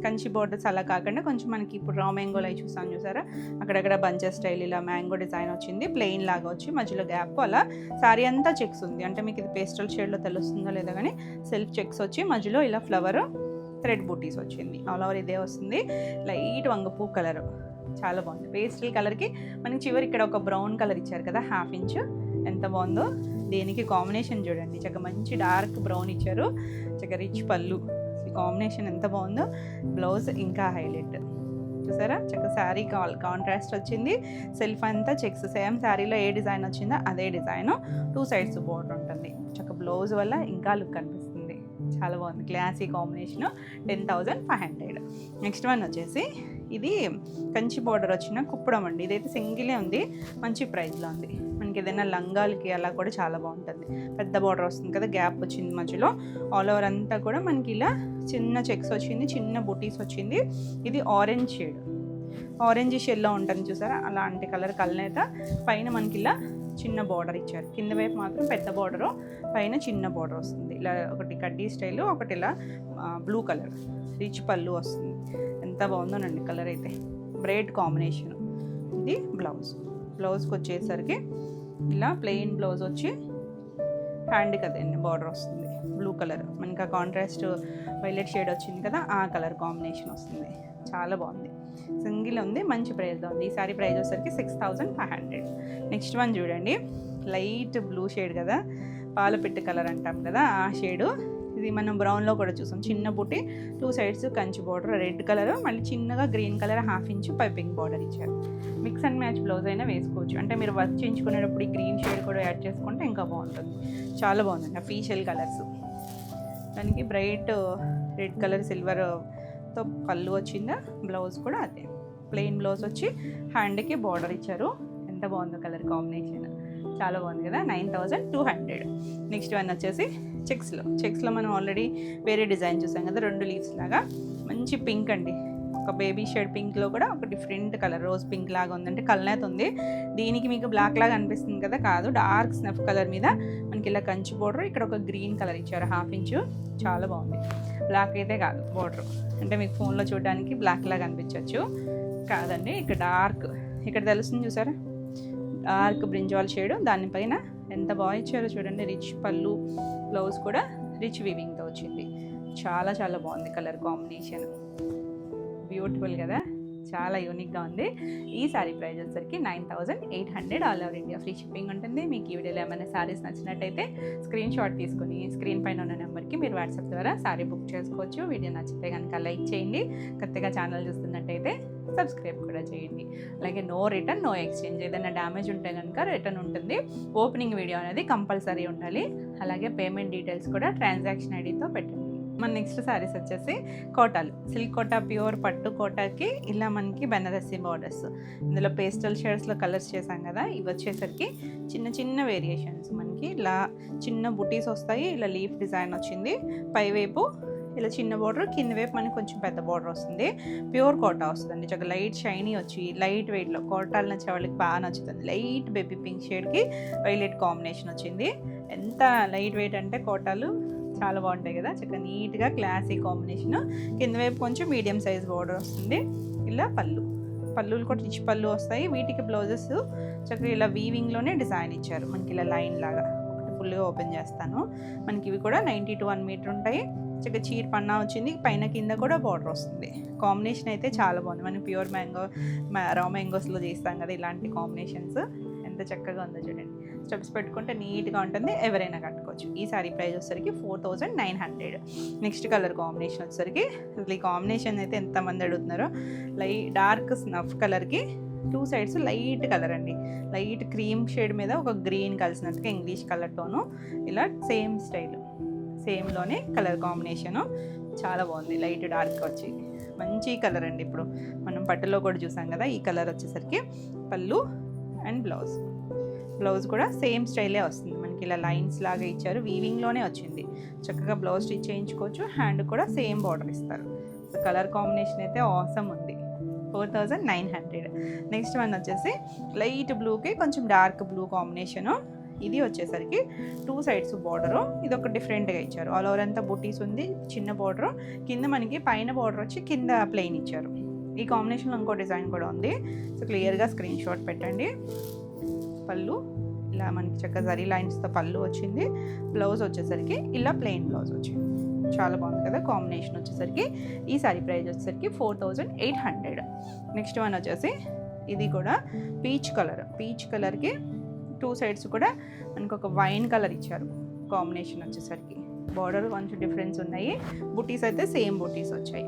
[SPEAKER 1] కంచి బోర్డర్స్ అలా కాకుండా కొంచెం మనకి ఇప్పుడు రా మ్యాంగోలో అవి చూసాను చూసారా, అక్కడక్కడ బంచెస్ స్టైల్ ఇలా మ్యాంగో డిజైన్ వచ్చింది. ప్లెయిన్ లాగా వచ్చి మధ్యలో గ్యాప్, అలా శారీ అంతా చెక్స్ ఉంది. అంటే మీకు ఇది పేస్టల్ షేడ్లో తెలుస్తుందో లేదో కానీ సెల్ఫ్ చెక్స్ వచ్చి మధ్యలో ఇలా ఫ్లవర్ థ్రెడ్ బూటీస్ వచ్చింది. ఆల్ ఓవర్ ఇదే వస్తుంది. లైట్ వంగపూ కలర్, చాలా బాగుంది. పేస్టల్ కలర్కి మనకి చివరి ఇక్కడ ఒక బ్రౌన్ కలర్ ఇచ్చారు కదా, 1/2 ఇంచ్. ఎంత బాగుందో. దీనికి కాంబినేషన్ చూడండి, చక్కగా మంచి డార్క్ బ్రౌన్ ఇచ్చారు, చక్కగా రిచ్ పళ్ళు. ఈ కాంబినేషన్ ఎంత బాగుందో. బ్లౌజ్ ఇంకా హైలైట్ చూసారా, చక్కగా శారీ కాంట్రాస్ట్ వచ్చింది. సెల్ఫ్ అంతా చెక్స్, సేమ్ శారీలో ఏ డిజైన్ వచ్చిందో అదే డిజైన్. 2 సైడ్స్ బోర్డర్ ఉంటుంది. చక్కగా బ్లౌజ్ వల్ల ఇంకా లుక్ కనిపిస్తుంది. చాలా బాగుంది, క్లాసీ కాంబినేషన్. 10500. నెక్స్ట్ వన్ వచ్చేసి ఇది కంచి బార్డర్ వచ్చిన కుప్పడం అండి. ఇదైతే సింగిలే ఉంది, మంచి ప్రైస్లో ఉంది. మనకి ఏదైనా లంగాలకి అలా కూడా చాలా బాగుంటుంది. పెద్ద బార్డర్ వస్తుంది కదా, గ్యాప్ వచ్చింది మధ్యలో. ఆల్ ఓవర్ అంతా కూడా మనకి ఇలా చిన్న చెక్స్ వచ్చింది, చిన్న బుటీస్ వచ్చింది. ఇది ఆరెంజ్ షేడ్, ఆరెంజ్ షేడ్లో ఉంటుంది చూసారా, అలాంటి కలర్ కల్నేత. పైన మనకి ఇలా చిన్న బార్డర్ ఇచ్చారు, కింద వైపు మాత్రం పెద్ద బార్డరు, పైన చిన్న బార్డర్ వస్తుంది. ఇలా ఒకటి కడ్డీ స్టైలు, ఒకటి ఇలా బ్లూ కలర్ రిచ్ పళ్ళు వస్తుంది. ఎంత బాగుందోనండి కలర్ అయితే, బ్రైట్ కాంబినేషన్. ఇది బ్లౌజ్కి వచ్చేసరికి ఇలా ప్లెయిన్ బ్లౌజ్ వచ్చి హ్యాండ్కి అదండి బార్డర్ వస్తుంది, బ్లూ కలర్. మనకి ఆ కాంట్రాస్ట్ వైలెట్ షేడ్ వచ్చింది కదా, ఆ కలర్ కాంబినేషన్ వస్తుంది. చాలా బాగుంది, సింగిల్ ఉంది, మంచి ప్రైస్లో ఉంది. ఈ సారీ ప్రైస్ వచ్చేసరికి 6500. నెక్స్ట్ వన్ చూడండి, లైట్ బ్లూ షేడ్ కదా, పాలపిట్ట కలర్ అంటాం కదా, ఆ షేడు. ఇది మనం బ్రౌన్లో కూడా చూసాం. చిన్న బుట్టి, 2 sides Kanchi border, red colour, మళ్ళీ చిన్నగా green colour 1/2 inch piping border ఇచ్చారు. మిక్స్ అండ్ మ్యాచ్ బ్లౌజ్ అయినా వేసుకోవచ్చు. అంటే మీరు వర్క్ చేయించుకునేటప్పుడు ఈ గ్రీన్ షేడ్ కూడా యాడ్ చేసుకుంటే ఇంకా బాగుంటుంది. చాలా బాగుందండి, అఫీషియల్ కలర్స్. దానికి బ్రైట్ రెడ్ కలర్ సిల్వర్తో పళ్ళు వచ్చిందా, బ్లౌజ్ కూడా అదే ప్లెయిన్ బ్లౌజ్ వచ్చి హ్యాండ్కి బార్డర్ ఇచ్చారు. ఎంత బాగుందో కలర్ కాంబినేషన్, చాలా బాగుంది కదా. 9200. నెక్స్ట్ వన్ వచ్చేసి చెక్స్లో మనం ఆల్రెడీ వేరే డిజైన్ చూసాం కదా, 2 లీవ్స్ లాగా. మంచి పింక్ అండి, ఒక బేబీ షేడ్ పింక్లో కూడా ఒక డిఫరెంట్ కలర్, రోజ్ పింక్ లాగా ఉందంటే కల్నేత ఉంది. దీనికి మీకు బ్లాక్ లాగా అనిపిస్తుంది కదా, కాదు, డార్క్ స్నఫ్ కలర్ మీద మనకి ఇలా కంచి బోర్డర్, ఇక్కడ ఒక గ్రీన్ కలర్ ఇచ్చారు 1/2 ఇంచ్. చాలా బాగుంది. బ్లాక్ అయితే కాదు బోర్డర్, అంటే మీకు ఫోన్లో చూడడానికి బ్లాక్ లాగా అనిపించవచ్చు, కాదండి. ఇక్కడ డార్క్, ఇక్కడ తెలుస్తుంది చూసారా, డార్క్ బ్రింజాల్ షేడ్. దానిపైన ఎంత బాగా ఇచ్చారో చూడండి, రిచ్ పళ్ళు, బ్లౌజ్ కూడా రిచ్ వీవింగ్తో వచ్చింది. చాలా చాలా బాగుంది కలర్ కాంబినేషన్, బ్యూటిఫుల్ కదా, చాలా యూనిక్గా ఉంది. ఈ సారీ ప్రైస్ వచ్చేసరికి 9800. All over India free shipping ఉంటుంది. మీకు ఈ వీడియోలో ఏమైనా సారీస్ నచ్చినట్టయితే స్క్రీన్ షాట్ తీసుకుని స్క్రీన్ పైన ఉన్న నెంబర్కి మీరు వాట్సాప్ ద్వారా సారీ బుక్ చేసుకోవచ్చు. వీడియో నచ్చితే కనుక లైక్ చేయండి, కొత్తగా ఛానల్ చూస్తున్నట్టయితే సబ్స్క్రైబ్ కూడా చేయండి. అలాగే నో రిటర్న్ నో ఎక్స్చేంజ్, ఏదైనా డ్యామేజ్ ఉంటే కనుక రిటర్న్ ఉంటుంది. ఓపెనింగ్ వీడియో అనేది కంపల్సరీ ఉండాలి. అలాగే పేమెంట్ డీటెయిల్స్ కూడా ట్రాన్సాక్షన్ ఐడితో పెట్టండి. మన నెక్స్ట్ శారీస్ వచ్చేసి కోటాలు, సిల్క్ కోటా, ప్యూర్ పట్టు కోటాకి ఇలా మనకి బెనారసి బార్డర్స్. ఇందులో పేస్టల్ షేడ్స్లో కలర్స్ చేసాం కదా, ఇవి వచ్చేసరికి చిన్న చిన్న వేరియేషన్స్. మనకి ఇలా చిన్న బుటీస్ వస్తాయి, ఇలా లీఫ్ డిజైన్ వచ్చింది. పైవైపు ఇలా చిన్న బార్డర్, కింద వైపు మనకి కొంచెం పెద్ద బార్డర్ వస్తుంది. ప్యూర్ కోటా వస్తుందండి, చక్కగా లైట్ షైనీ వచ్చి లైట్ వెయిట్లో. కోటాలు నచ్చే వాళ్ళకి బాగా నచ్చుతుంది. లైట్ బేబీ పింక్ షేడ్కి వైలెట్ కాంబినేషన్ వచ్చింది. ఎంత లైట్ వెయిట్ అంటే కోటాలు చాలా బాగుంటాయి కదా, చక్కగా నీట్గా క్లాసీ కాంబినేషన్. కింద వైపు కొంచెం మీడియం సైజ్ బార్డర్ వస్తుంది. ఇలా పళ్ళులు కూడా రిచ్ పళ్ళు వస్తాయి. వీటికి బ్లౌజెస్ చక్కగా ఇలా వీవింగ్లోనే డిజైన్ ఇచ్చారు. మనకి ఇలా లైన్ లాగా ఫుల్గా ఓపెన్ చేస్తాను. మనకి ఇవి కూడా 90 to 1 మీటర్ ఉంటాయి. చక్కగా చీర పన్నా వచ్చింది, పైన కింద కూడా బార్డర్ వస్తుంది. కాంబినేషన్ అయితే చాలా బాగుంది. మనం ప్యూర్ మ్యాంగో రా మ్యాంగోస్లో చేస్తాం కదా, ఇలాంటి కాంబినేషన్స్ ఎంత చక్కగా ఉందో చూడండి. స్టెప్స్ పెట్టుకుంటే నీట్గా ఉంటుంది, ఎవరైనా కట్టుకోవచ్చు. ఈ సారీ ప్రైస్ వచ్చేసరికి 4900. నెక్స్ట్ కలర్ కాంబినేషన్ వచ్చేసరికి అసలు ఈ కాంబినేషన్ అయితే ఎంతమంది అడుగుతున్నారో, డార్క్ స్నఫ్ కలర్కి 2 సైడ్స్ లైట్ కలర్ అండి, లైట్ క్రీమ్ షేడ్ మీద ఒక గ్రీన్ కలిసినట్టుగా ఇంగ్లీష్ కలర్ టోను, ఇలా సేమ్ స్టైల్ సేమ్లోనే కలర్ కాంబినేషను చాలా బాగుంది. లైట్ డార్క్ వచ్చి మంచి కలర్ అండి. ఇప్పుడు మనం పట్టులో కూడా చూసాం కదా, ఈ కలర్ వచ్చేసరికి పళ్ళు అండ్ బ్లౌజ్ కూడా సేమ్ స్టైలే వస్తుంది. మనకి ఇలా లైన్స్ లాగా ఇచ్చారు, వీవింగ్లోనే వచ్చింది. చక్కగా బ్లౌజ్ స్టిచ్ చేయించుకోవచ్చు, హ్యాండ్ కూడా సేమ్ బార్డర్ ఇస్తారు. సో కలర్ కాంబినేషన్ అయితే ఆసమ్ ఉంది. 4900. నెక్స్ట్ వన్ వచ్చేసి లైట్ బ్లూకి కొంచెం డార్క్ బ్లూ కాంబినేషను. ఇది వచ్చేసరికి 2 సైడ్స్ బార్డరు, ఇది ఒక డిఫరెంట్గా ఇచ్చారు. ఆల్ ఓవర్ అంతా బుటీస్ ఉంది, చిన్న బార్డరు, కింద మనకి పైన బార్డర్ వచ్చి కింద ప్లెయిన్ ఇచ్చారు. ఈ కాంబినేషన్లో ఇంకో డిజైన్ కూడా ఉంది. సో క్లియర్గా స్క్రీన్ షాట్ పెట్టండి. పళ్ళు ఇలా మనకి చక్కగా జరీ లైన్స్తో పళ్ళు వచ్చింది. బ్లౌజ్ వచ్చేసరికి ఇలా ప్లెయిన్ బ్లౌజ్ వచ్చింది. చాలా బాగుంది కదా కాంబినేషన్. వచ్చేసరికి ఈ సారీ ప్రైస్ వచ్చేసరికి 4800. నెక్స్ట్ వన్ వచ్చేసి ఇది కూడా పీచ్ కలర్కి 2 సైడ్స్ కూడా మనకు ఒక వైన్ కలర్ ఇచ్చారు. కాంబినేషన్ వచ్చేసరికి బార్డర్ కొంచెం డిఫరెన్స్ ఉన్నాయి, బుటీస్ అయితే సేమ్ బుటీస్ వచ్చాయి.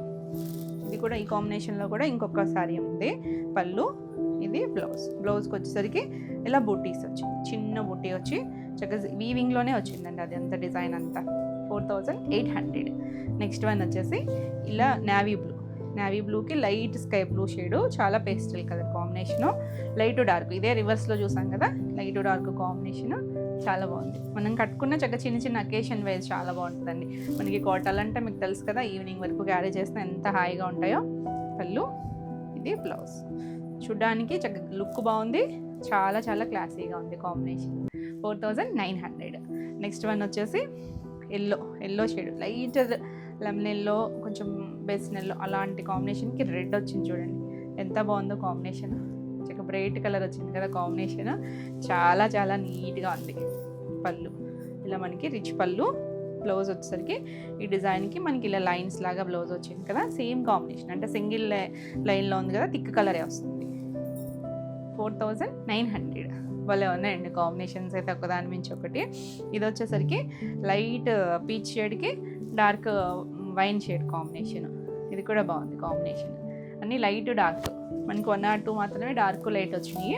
[SPEAKER 1] ఇది కూడా ఈ కాంబినేషన్లో కూడా ఇంకొక సారీ ఉంది. పళ్ళు, ఇది బ్లౌజ్కి వచ్చేసరికి ఇలా బుటీస్ వచ్చింది, చిన్న బుటీ వచ్చి చక్కగా వీవింగ్లోనే వచ్చిందండి అది అంత డిజైన్ అంతా. 4800. నెక్స్ట్ వన్ వచ్చేసి ఇలా నేవీ బ్లూకి లైట్ స్కై బ్లూ షేడు, చాలా pastel colour combination. Light dark, ఇదే రివర్స్లో చూసాం కదా, లైట్ డార్క్ కాంబినేషను చాలా బాగుంది. మనం కట్టుకున్న చక్కగా చిన్న అకేషన్ వైజ్ చాలా బాగుంటుందండి. మనకి కోటాలంటే మీకు తెలుసు కదా, ఈవినింగ్ వరకు క్యారీ చేస్తే ఎంత హాయిగా ఉంటాయో. పళ్ళు, ఇది బ్లౌజ్. చూడ్డానికి చక్కగా లుక్ బాగుంది, చాలా చాలా క్లాసీగా ఉంది కాంబినేషన్. 4900. నెక్స్ట్ వన్ వచ్చేసి yellow shade, light lemon yellow, కొంచెం బేసిన్ ఎల్లో అలాంటి కాంబినేషన్కి రెడ్ వచ్చింది. చూడండి ఎంత బాగుందో కాంబినేషన్. చక్కగా బ్రైట్ కలర్ వచ్చింది కదా కాంబినేషన్, చాలా చాలా నీట్గా ఉంది. పళ్ళు ఇలా మనకి రిచ్ పళ్ళు, బ్లౌజ్ వచ్చేసరికి ఈ డిజైన్కి మనకి ఇలా లైన్స్ లాగా బ్లౌజ్ వచ్చింది కదా, సేమ్ కాంబినేషన్. అంటే సింగిల్ లైన్లో ఉంది కదా, థిక్ కలరే వస్తుంది. 4900. భలే ఉన్నాయండి కాంబినేషన్స్ అయితే ఒకదాని మించి ఒకటి. ఇది వచ్చేసరికి లైట్ పీచ్ షేడ్కి డార్క్ వైన్ షేడ్ కాంబినేషన్. ఇది కూడా బాగుంది కాంబినేషన్. అన్నీ లైట్ డార్క్, మనకి 1 or 2 మాత్రమే డార్క్ లైట్ వచ్చినాయి,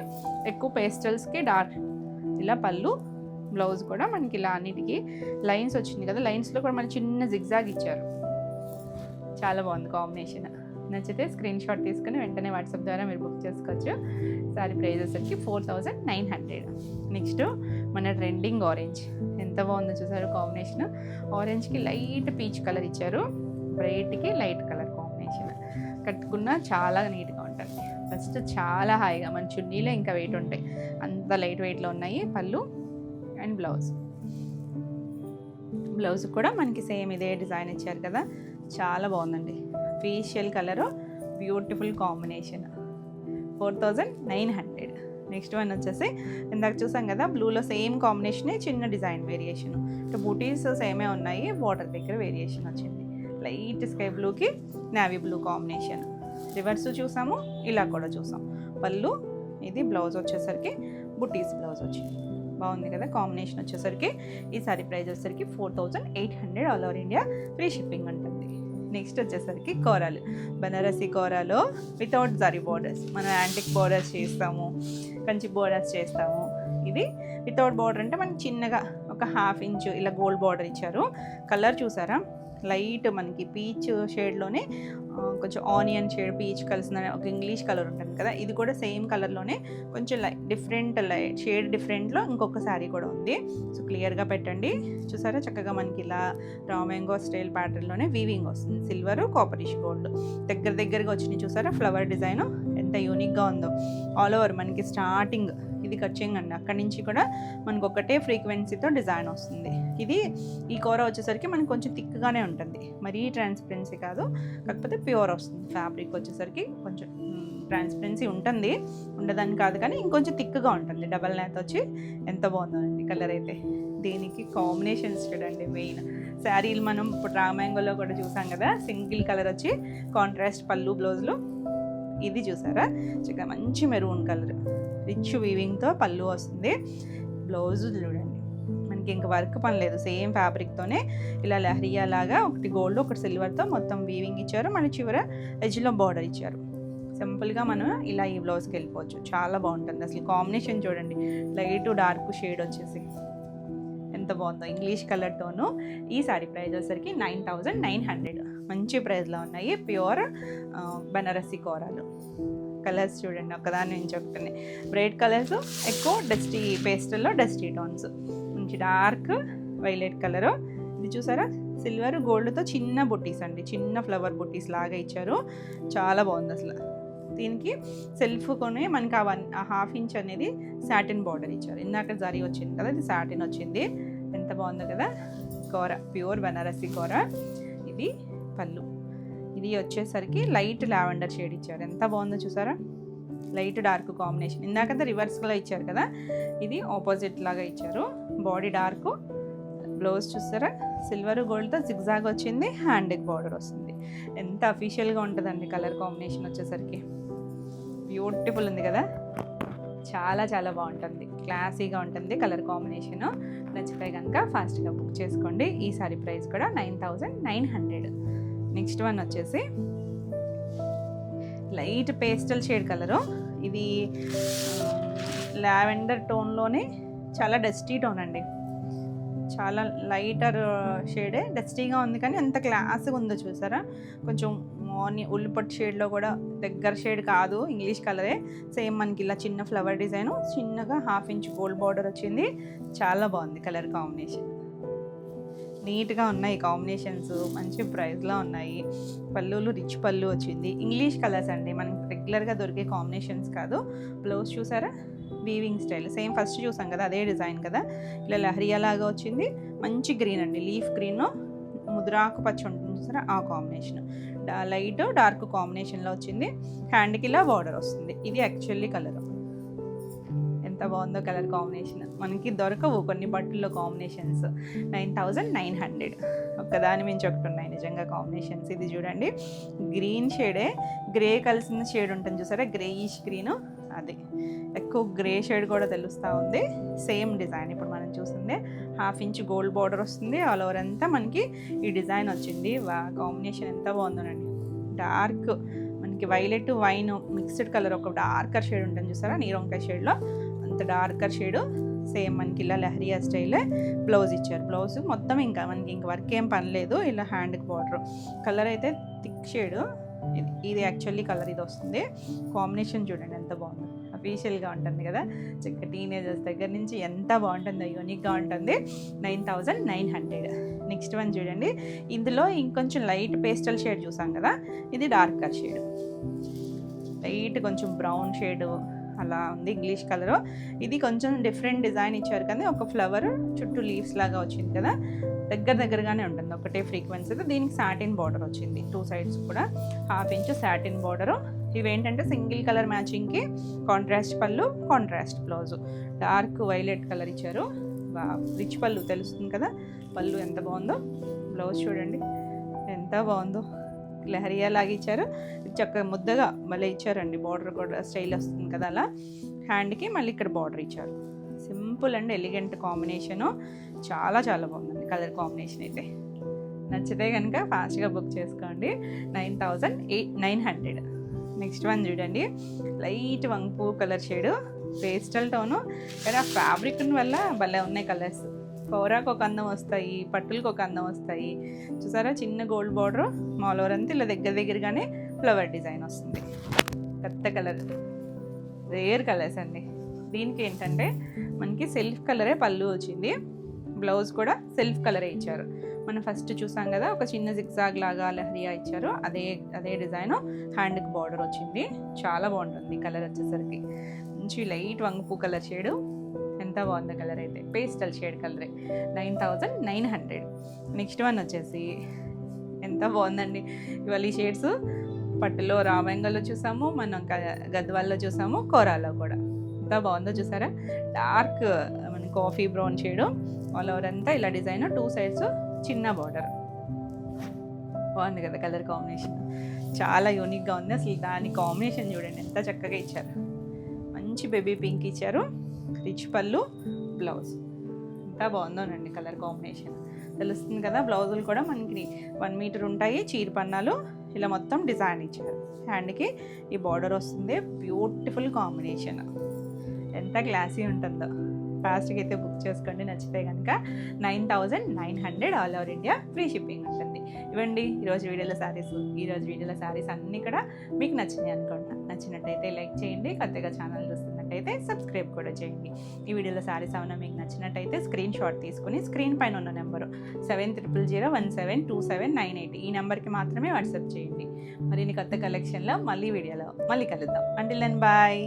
[SPEAKER 1] ఎక్కువ పేస్టల్స్కి డార్క్. ఇలా పళ్ళు, బ్లౌజ్ కూడా మనకి ఇలా అన్నిటికీ లైన్స్ వచ్చింది కదా, లైన్స్లో కూడా మనకి చిన్న జిగ్జాగ్ ఇచ్చారు. చాలా బాగుంది కాంబినేషన్. నచ్చితే స్క్రీన్ షాట్ తీసుకుని వెంటనే వాట్సాప్ ద్వారా మీరు బుక్ చేసుకోవచ్చు. సారీ ప్రైస్ వచ్చేసరికి 4900. నెక్స్ట్ మన ట్రెండింగ్ ఆరెంజ్, ఎంత బాగుందో చూసారు కాంబినేషన్. ఆరెంజ్కి లైట్ పీచ్ కలర్ ఇచ్చారు, బ్రైట్కి లైట్ కలర్ కాంబినేషన్. కట్టుకున్న చాలా నీట్గా ఉంటుంది. ఫస్ట్ చాలా హాయిగా, మన చున్నీలో ఇంకా వెయిట్ ఉంటాయి, అంత లైట్ వెయిట్లో ఉన్నాయి. పళ్ళు అండ్ బ్లౌజ్ కూడా మనకి సేమ్ ఇదే డిజైన్ ఇచ్చారు కదా, చాలా బాగుందండి. Facial colour, beautiful combination. 4900. Next one వచ్చేసి ఇందాక చూసాం కదా, బ్లూలో సేమ్ కాంబినేషనే, చిన్న డిజైన్ వేరియేషన్. అంటే బూటీస్ సేమే ఉన్నాయి, బార్డర్ దగ్గర వేరియేషన్ వచ్చింది. లైట్ స్కై బ్లూకి నేవీ బ్లూ కాంబినేషన్. రివర్స్ చూసాము, ఇలా కూడా చూసాం. పళ్ళు, ఇది బ్లౌజ్ వచ్చేసరికి బుటీస్ బ్లౌజ్ వచ్చింది. బాగుంది కదా కాంబినేషన్. వచ్చేసరికి ఈ సారీ ప్రైస్ వచ్చేసరికి 4800. All over India free shipping ఉంటుంది. నెక్స్ట్ వచ్చేసరికి కోరాలు, బనారసి కోరాలో వితౌట్ జరీ బోర్డర్స్. మనం యాంటిక్ బోర్డర్స్ చేస్తాము, కంచి బోర్డర్స్ చేస్తాము. ఇది వితౌట్ బోర్డర్ అంటే మనకి చిన్నగా ఒక 1/2 ఇంచ్ ఇలా గోల్డ్ బార్డర్ ఇచ్చారు. కలర్ చూసారా, లైట్ మనకి పీచ్ షేడ్లోనే కొంచెం ఆనియన్ షేడ్ పీచ్ కలిసిన ఒక ఇంగ్లీష్ కలర్ ఉంటుంది కదా, ఇది కూడా సేమ్ కలర్లోనే కొంచెం డిఫరెంట్ షేడ్ డిఫరెంట్లో ఇంకొక శారీ కూడా ఉంది. సో క్లియర్గా పెట్టండి. చూసారా చక్కగా మనకి ఇలా రా మ్యాంగో స్టైల్ ప్యాటర్న్లోనే వీవింగ్ వస్తుంది. సిల్వర్, కాపరిష్ గోల్డ్ దగ్గరగా వచ్చినాయి. చూసారా ఫ్లవర్ డిజైన్ ఎంత యూనిక్గా ఉందో. ఆల్ ఓవర్ మనకి స్టార్టింగ్ ఇది కచ్చింగ్ అండి, అక్కడి నుంచి కూడా మనకు ఒకటే ఫ్రీక్వెన్సీతో డిజైన్ వస్తుంది. ఈ కూర వచ్చేసరికి మనకి కొంచెం థిక్గానే ఉంటుంది, మరీ ట్రాన్స్పరెన్సీ కాదు, కాకపోతే ప్యూర్ వస్తుంది. ఫ్యాబ్రిక్ వచ్చేసరికి కొంచెం ట్రాన్స్పరెన్సీ ఉంటుంది, ఉండదని కాదు, కానీ ఇంకొంచెం థిక్గా ఉంటుంది. డబల్ నేత వచ్చి ఎంత బాగుందండి కలర్ అయితే. దీనికి కాంబినేషన్స్ చూడండి. మెయిన్ శారీలు మనం ఇప్పుడు రామాంగోలో కూడా చూసాం కదా, సింగిల్ కలర్ వచ్చి కాంట్రాస్ట్ పళ్ళు బ్లౌజ్లో. ఇది చూసారా చక్కగా మంచి మెరూన్ కలర్ రిచ్ వీవింగ్తో పళ్ళు వస్తుంది. బ్లౌజ్ చూడండి, మనకి ఇంకా వర్క్ పని లేదు, సేమ్ ఫ్యాబ్రిక్తోనే ఇలా లహరియా లాగా ఒకటి గోల్డ్ ఒకటి సిల్వర్తో మొత్తం వీవింగ్ ఇచ్చారు. మన చివర ఎడ్జ్లో బార్డర్ ఇచ్చారు. సింపుల్గా మనం ఇలా ఈ బ్లౌజ్కి వెళ్ళిపోవచ్చు. చాలా బాగుంటుంది అసలు. కాంబినేషన్ చూడండి, లైట్ డార్క్ షేడ్ వచ్చేసి ఎంత బాగుందో, ఇంగ్లీష్ కలర్ టోను. ఈ సారీ ప్రైస్ వచ్చేసరికి 9900. మంచి ప్రైస్లో ఉన్నాయి. ప్యూర్ బనారసి కోరాలు. కలర్స్ చూడండి, ఒకదాని నుంచి ఒకటి బ్రైట్ కలర్స్, ఎక్కువ డస్టీ పేస్టల్లో డస్టీ టోన్స్, మంచి డార్క్ వైలెట్ కలరు. ఇది చూసారా సిల్వర్ గోల్డ్తో చిన్న బుట్టీస్ అండి, చిన్న ఫ్లవర్ బుట్టీస్ లాగా ఇచ్చారు. చాలా బాగుంది అసలు. దీనికి సెల్ఫ్ కొని మనకి ఆ 1/2 ఇంచ్ అనేది సాటిన్ బార్డర్ ఇచ్చారు. ఇందాక జరీ వచ్చింది కదా, ఇది సాటిన్ వచ్చింది. ఎంత బాగుందో కదా. కూర ప్యూర్ బనారసి కూర. ఇది పళ్ళు. ఇది వచ్చేసరికి లైట్ లావెండర్ షేడ్ ఇచ్చారు. ఎంత బాగుందో చూసారా, లైట్ డార్క్ కాంబినేషన్. ఇందాకంతా రివర్స్లో ఇచ్చారు కదా, ఇది ఆపోజిట్ లాగా ఇచ్చారు. బాడీ డార్క్, బ్లౌజ్ చూసారా సిల్వర్ గోల్డ్తో జిగ్జాగ్ వచ్చింది, హ్యాండ్కి బార్డర్ వస్తుంది. ఎంత అఫీషియల్గా ఉంటుందండి కలర్ కాంబినేషన్ వచ్చేసరికి. బ్యూటిఫుల్ ఉంది కదా, చాలా చాలా బాగుంటుంది, క్లాసీగా ఉంటుంది కలర్ కాంబినేషను. నచ్చితే కనుక ఫాస్ట్గా బుక్ చేసుకోండి. ఈ సారీ ప్రైస్ కూడా 9900. నెక్స్ట్ వన్ వచ్చేసి లైట్ పేస్టల్ షేడ్ కలరు. ఇది లావెండర్ టోన్లోనే చాలా డస్టీ టోన్ అండి, చాలా లైటర్ షేడే, డస్టీగా ఉంది కానీ ఎంత క్లాస్గా ఉందో చూసారా. కొంచెం ఉల్లిపట్టు షేడ్లో కూడా దగ్గర షేడ్ కాదు, ఇంగ్లీష్ కలరే. సేమ్ మనకి ఇలా చిన్న ఫ్లవర్ డిజైన్, చిన్నగా 1/2 ఇంచ్ గోల్డ్ బార్డర్ వచ్చింది. చాలా బాగుంది కలర్ కాంబినేషన్. నీట్గా ఉన్నాయి కాంబినేషన్స్, మంచి ప్రైస్లో ఉన్నాయి. పళ్ళులు రిచ్ పళ్ళు వచ్చింది. ఇంగ్లీష్ కలర్స్ అండి, మనకి రెగ్యులర్గా దొరికే కాంబినేషన్స్ కాదు. బ్లౌజ్ చూసారా వీవింగ్ స్టైల్, సేమ్ ఫస్ట్ చూసాం కదా అదే డిజైన్ కదా. ఇలా లహరియా లాగా వచ్చింది. మంచి గ్రీన్ అండి, లీఫ్ గ్రీన్, ముద్రాకు పచ్చ ఉంటుంది చూసారా ఆ కాంబినేషన్. లైట్ డార్క్ కాంబినేషన్లో వచ్చింది. హ్యాండ్కి ఇలా బార్డర్ వస్తుంది. ఇది యాక్చువల్లీ కలర్. ఎంత బాగుందో కలర్ కాంబినేషన్. మనకి దొరకవు కొన్ని బట్టల్లో కాంబినేషన్స్. 9900. ఒక్కదాని మించి ఒకటి ఉన్నాయి నిజంగా కాంబినేషన్స్. ఇది చూడండి గ్రీన్ షేడే, గ్రే కలిసిన షేడ్ ఉంటుంది చూసారా, గ్రేయిష్ గ్రీన్. అది ఎక్కువ గ్రే షేడ్ కూడా తెలుస్తూ ఉంది. సేమ్ డిజైన్ ఇప్పుడు మనం చూసిందే 1/2 ఇంచ్ గోల్డ్ బార్డర్ వస్తుంది. ఆల్ ఓవర్ అంతా మనకి ఈ డిజైన్ వచ్చింది. కాంబినేషన్ ఎంత బాగుందోనండి. డార్క్ మనకి వైలెట్ వైన్ మిక్స్డ్ కలర్, ఒక డార్కర్ షేడ్ ఉంటుంది చూసారా నీరంకాయ షేడ్లో, అంత డార్కర్ షేడు. సేమ్ మనకి ఇలా లహరియా స్టైలే బ్లౌజ్ ఇచ్చారు. బ్లౌజ్ మొత్తం ఇంకా మనకి ఇంక వర్క్ ఏం పని లేదు. ఇలా హ్యాండ్కి బార్డర్. కలర్ అయితే థిక్ షేడ్. ఇది యాక్చువల్లీ కలర్ ఇది వస్తుంది. కాంబినేషన్ చూడండి ఎంత బాగుందో, అఫీషియల్గా ఉంటుంది కదా. చక్కగా టీనేజర్స్ దగ్గర నుంచి ఎంత బాగుంటుందో, యూనిక్గా ఉంటుంది. 9900. నెక్స్ట్ వన్ చూడండి, ఇందులో ఇంకొంచెం లైట్ పేస్టల్ షేడ్ చూసాం కదా, ఇది డార్కర్ షేడ్, లైట్ కొంచెం బ్రౌన్ షేడ్ అలా ఉంది ఇంగ్లీష్ కలరు. ఇది కొంచెం డిఫరెంట్ డిజైన్ ఇచ్చారు కానీ ఒక ఫ్లవర్ చుట్టూ లీవ్స్ లాగా వచ్చింది కదా, దగ్గరగానే ఉంటుంది, ఒకటే ఫ్రీక్వెన్సీతో. దీనికి సాటిన్ బార్డర్ వచ్చింది 2 సైడ్స్ కూడా, 1/2 ఇంచ్ సాటిన్ బార్డరు. ఇవేంటంటే సింగిల్ కలర్ మ్యాచింగ్కి కాంట్రాస్ట్ పళ్ళు, contrast blouse. Dark violet colour ఇచ్చారు. రిచ్ పళ్ళు తెలుస్తుంది కదా, పళ్ళు ఎంత బాగుందో. బ్లౌజ్ చూడండి ఎంత బాగుందో, లహరియా లాగా ఇచ్చారు. చక్కగా ముద్దగా మళ్ళీ ఇచ్చారండి. బార్డర్ కూడా స్టైల్ వస్తుంది కదా అలా. హ్యాండ్కి మళ్ళీ ఇక్కడ బార్డర్ ఇచ్చారు. Simple and elegant combination. చాలా చాలా బాగుందండి కలర్ కాంబినేషన్ అయితే. నచ్చితే కనుక ఫాస్ట్గా బుక్ చేసుకోండి. 9900. నెక్స్ట్ వన్ చూడండి, లైట్ వంపు కలర్ షేడు, పేస్టల్ టోను. కానీ ఆ ఫ్యాబ్రిక్ వల్ల భలే ఉన్నాయి కలర్స్. కోరాకు ఒక అందం వస్తాయి, పట్టులకు ఒక అందం వస్తాయి. చూసారా చిన్న గోల్డ్ బార్డర్, ఆల్ ఓవర్ అంతా ఇలా దగ్గరగానే ఫ్లవర్ డిజైన్ వస్తుంది. కొత్త కలర్, రేర్ కలర్స్ అండి. దీనికి ఏంటంటే మనకి సెల్ఫ్ కలరే పళ్ళు వచ్చింది. బ్లౌజ్ కూడా సెల్ఫ్ కలరే ఇచ్చారు. మనం ఫస్ట్ చూసాం కదా ఒక చిన్న జిగ్జాగ్ లాగా లహరియా ఇచ్చారు, అదే డిజైన్. హ్యాండ్కి బార్డర్ వచ్చింది. చాలా బాగుంటుంది కలర్ వచ్చేసరికి. మంచి లైట్ వంగపూ కలర్ షేడు. ఎంత బాగుంది కలర్ అయితే, పేస్టల్ షేడ్ కలరే. 9900. నెక్స్ట్ వన్ వచ్చేసి ఎంత బాగుందండి. ఇవాళ ఈ షేడ్స్ పట్టులో రామంగలో చూసాము, మనం గద్వాల్లో చూసాము, కోరాలో కూడా. ఎంత బాగుందో చూసారా, డార్క్ మన coffee brown shade all over అంతా ఇలా డిజైన్, 2 సైడ్స్ చిన్న బార్డర్. బాగుంది కదా కలర్ కాంబినేషన్, చాలా యూనిక్గా ఉంది. అసలు దాని కాంబినేషన్ చూడండి ఎంత చక్కగా ఇచ్చారు. మంచి బేబీ పింక్ ఇచ్చారు, రిచ్ పళ్ళు, బ్లౌజ్. ఎంత బాగుందోనండి కలర్ కాంబినేషన్, తెలుస్తుంది కదా. బ్లౌజులు కూడా మనకి 1 మీటర్ ఉంటాయి, చీర పన్నాలు ఇలా మొత్తం డిజైన్ ఇచ్చారు. హ్యాండ్కి ఈ బార్డర్ వస్తుంది. బ్యూటిఫుల్ కాంబినేషన్, ఎంత క్లాసీ ఉంటుందో. ఫాస్ట్గా అయితే బుక్ చేసుకోండి, నచ్చితే కనుక. 9900 all over India free shipping ఉంటుంది. ఇవ్వండి ఈరోజు వీడియోలో శారీస్ అన్నీ కూడా మీకు నచ్చినాయి అనుకుంటా. నచ్చినట్టయితే లైక్ చేయండి, కొత్తగా ఛానల్ చూస్తున్నట్టయితే సబ్స్క్రైబ్ కూడా చేయండి. ఈ వీడియోలో శారీస్ ఏమైనా మీకు నచ్చినట్టయితే స్క్రీన్ షాట్ తీసుకుని స్క్రీన్ పైన ఉన్న నెంబరు 7000172798 ఈ నెంబర్కి మాత్రమే వాట్సాప్ చేయండి. మరిన్ని కొత్త కలెక్షన్లో వీడియోలో మళ్ళీ కలుద్దాం. Until then bye.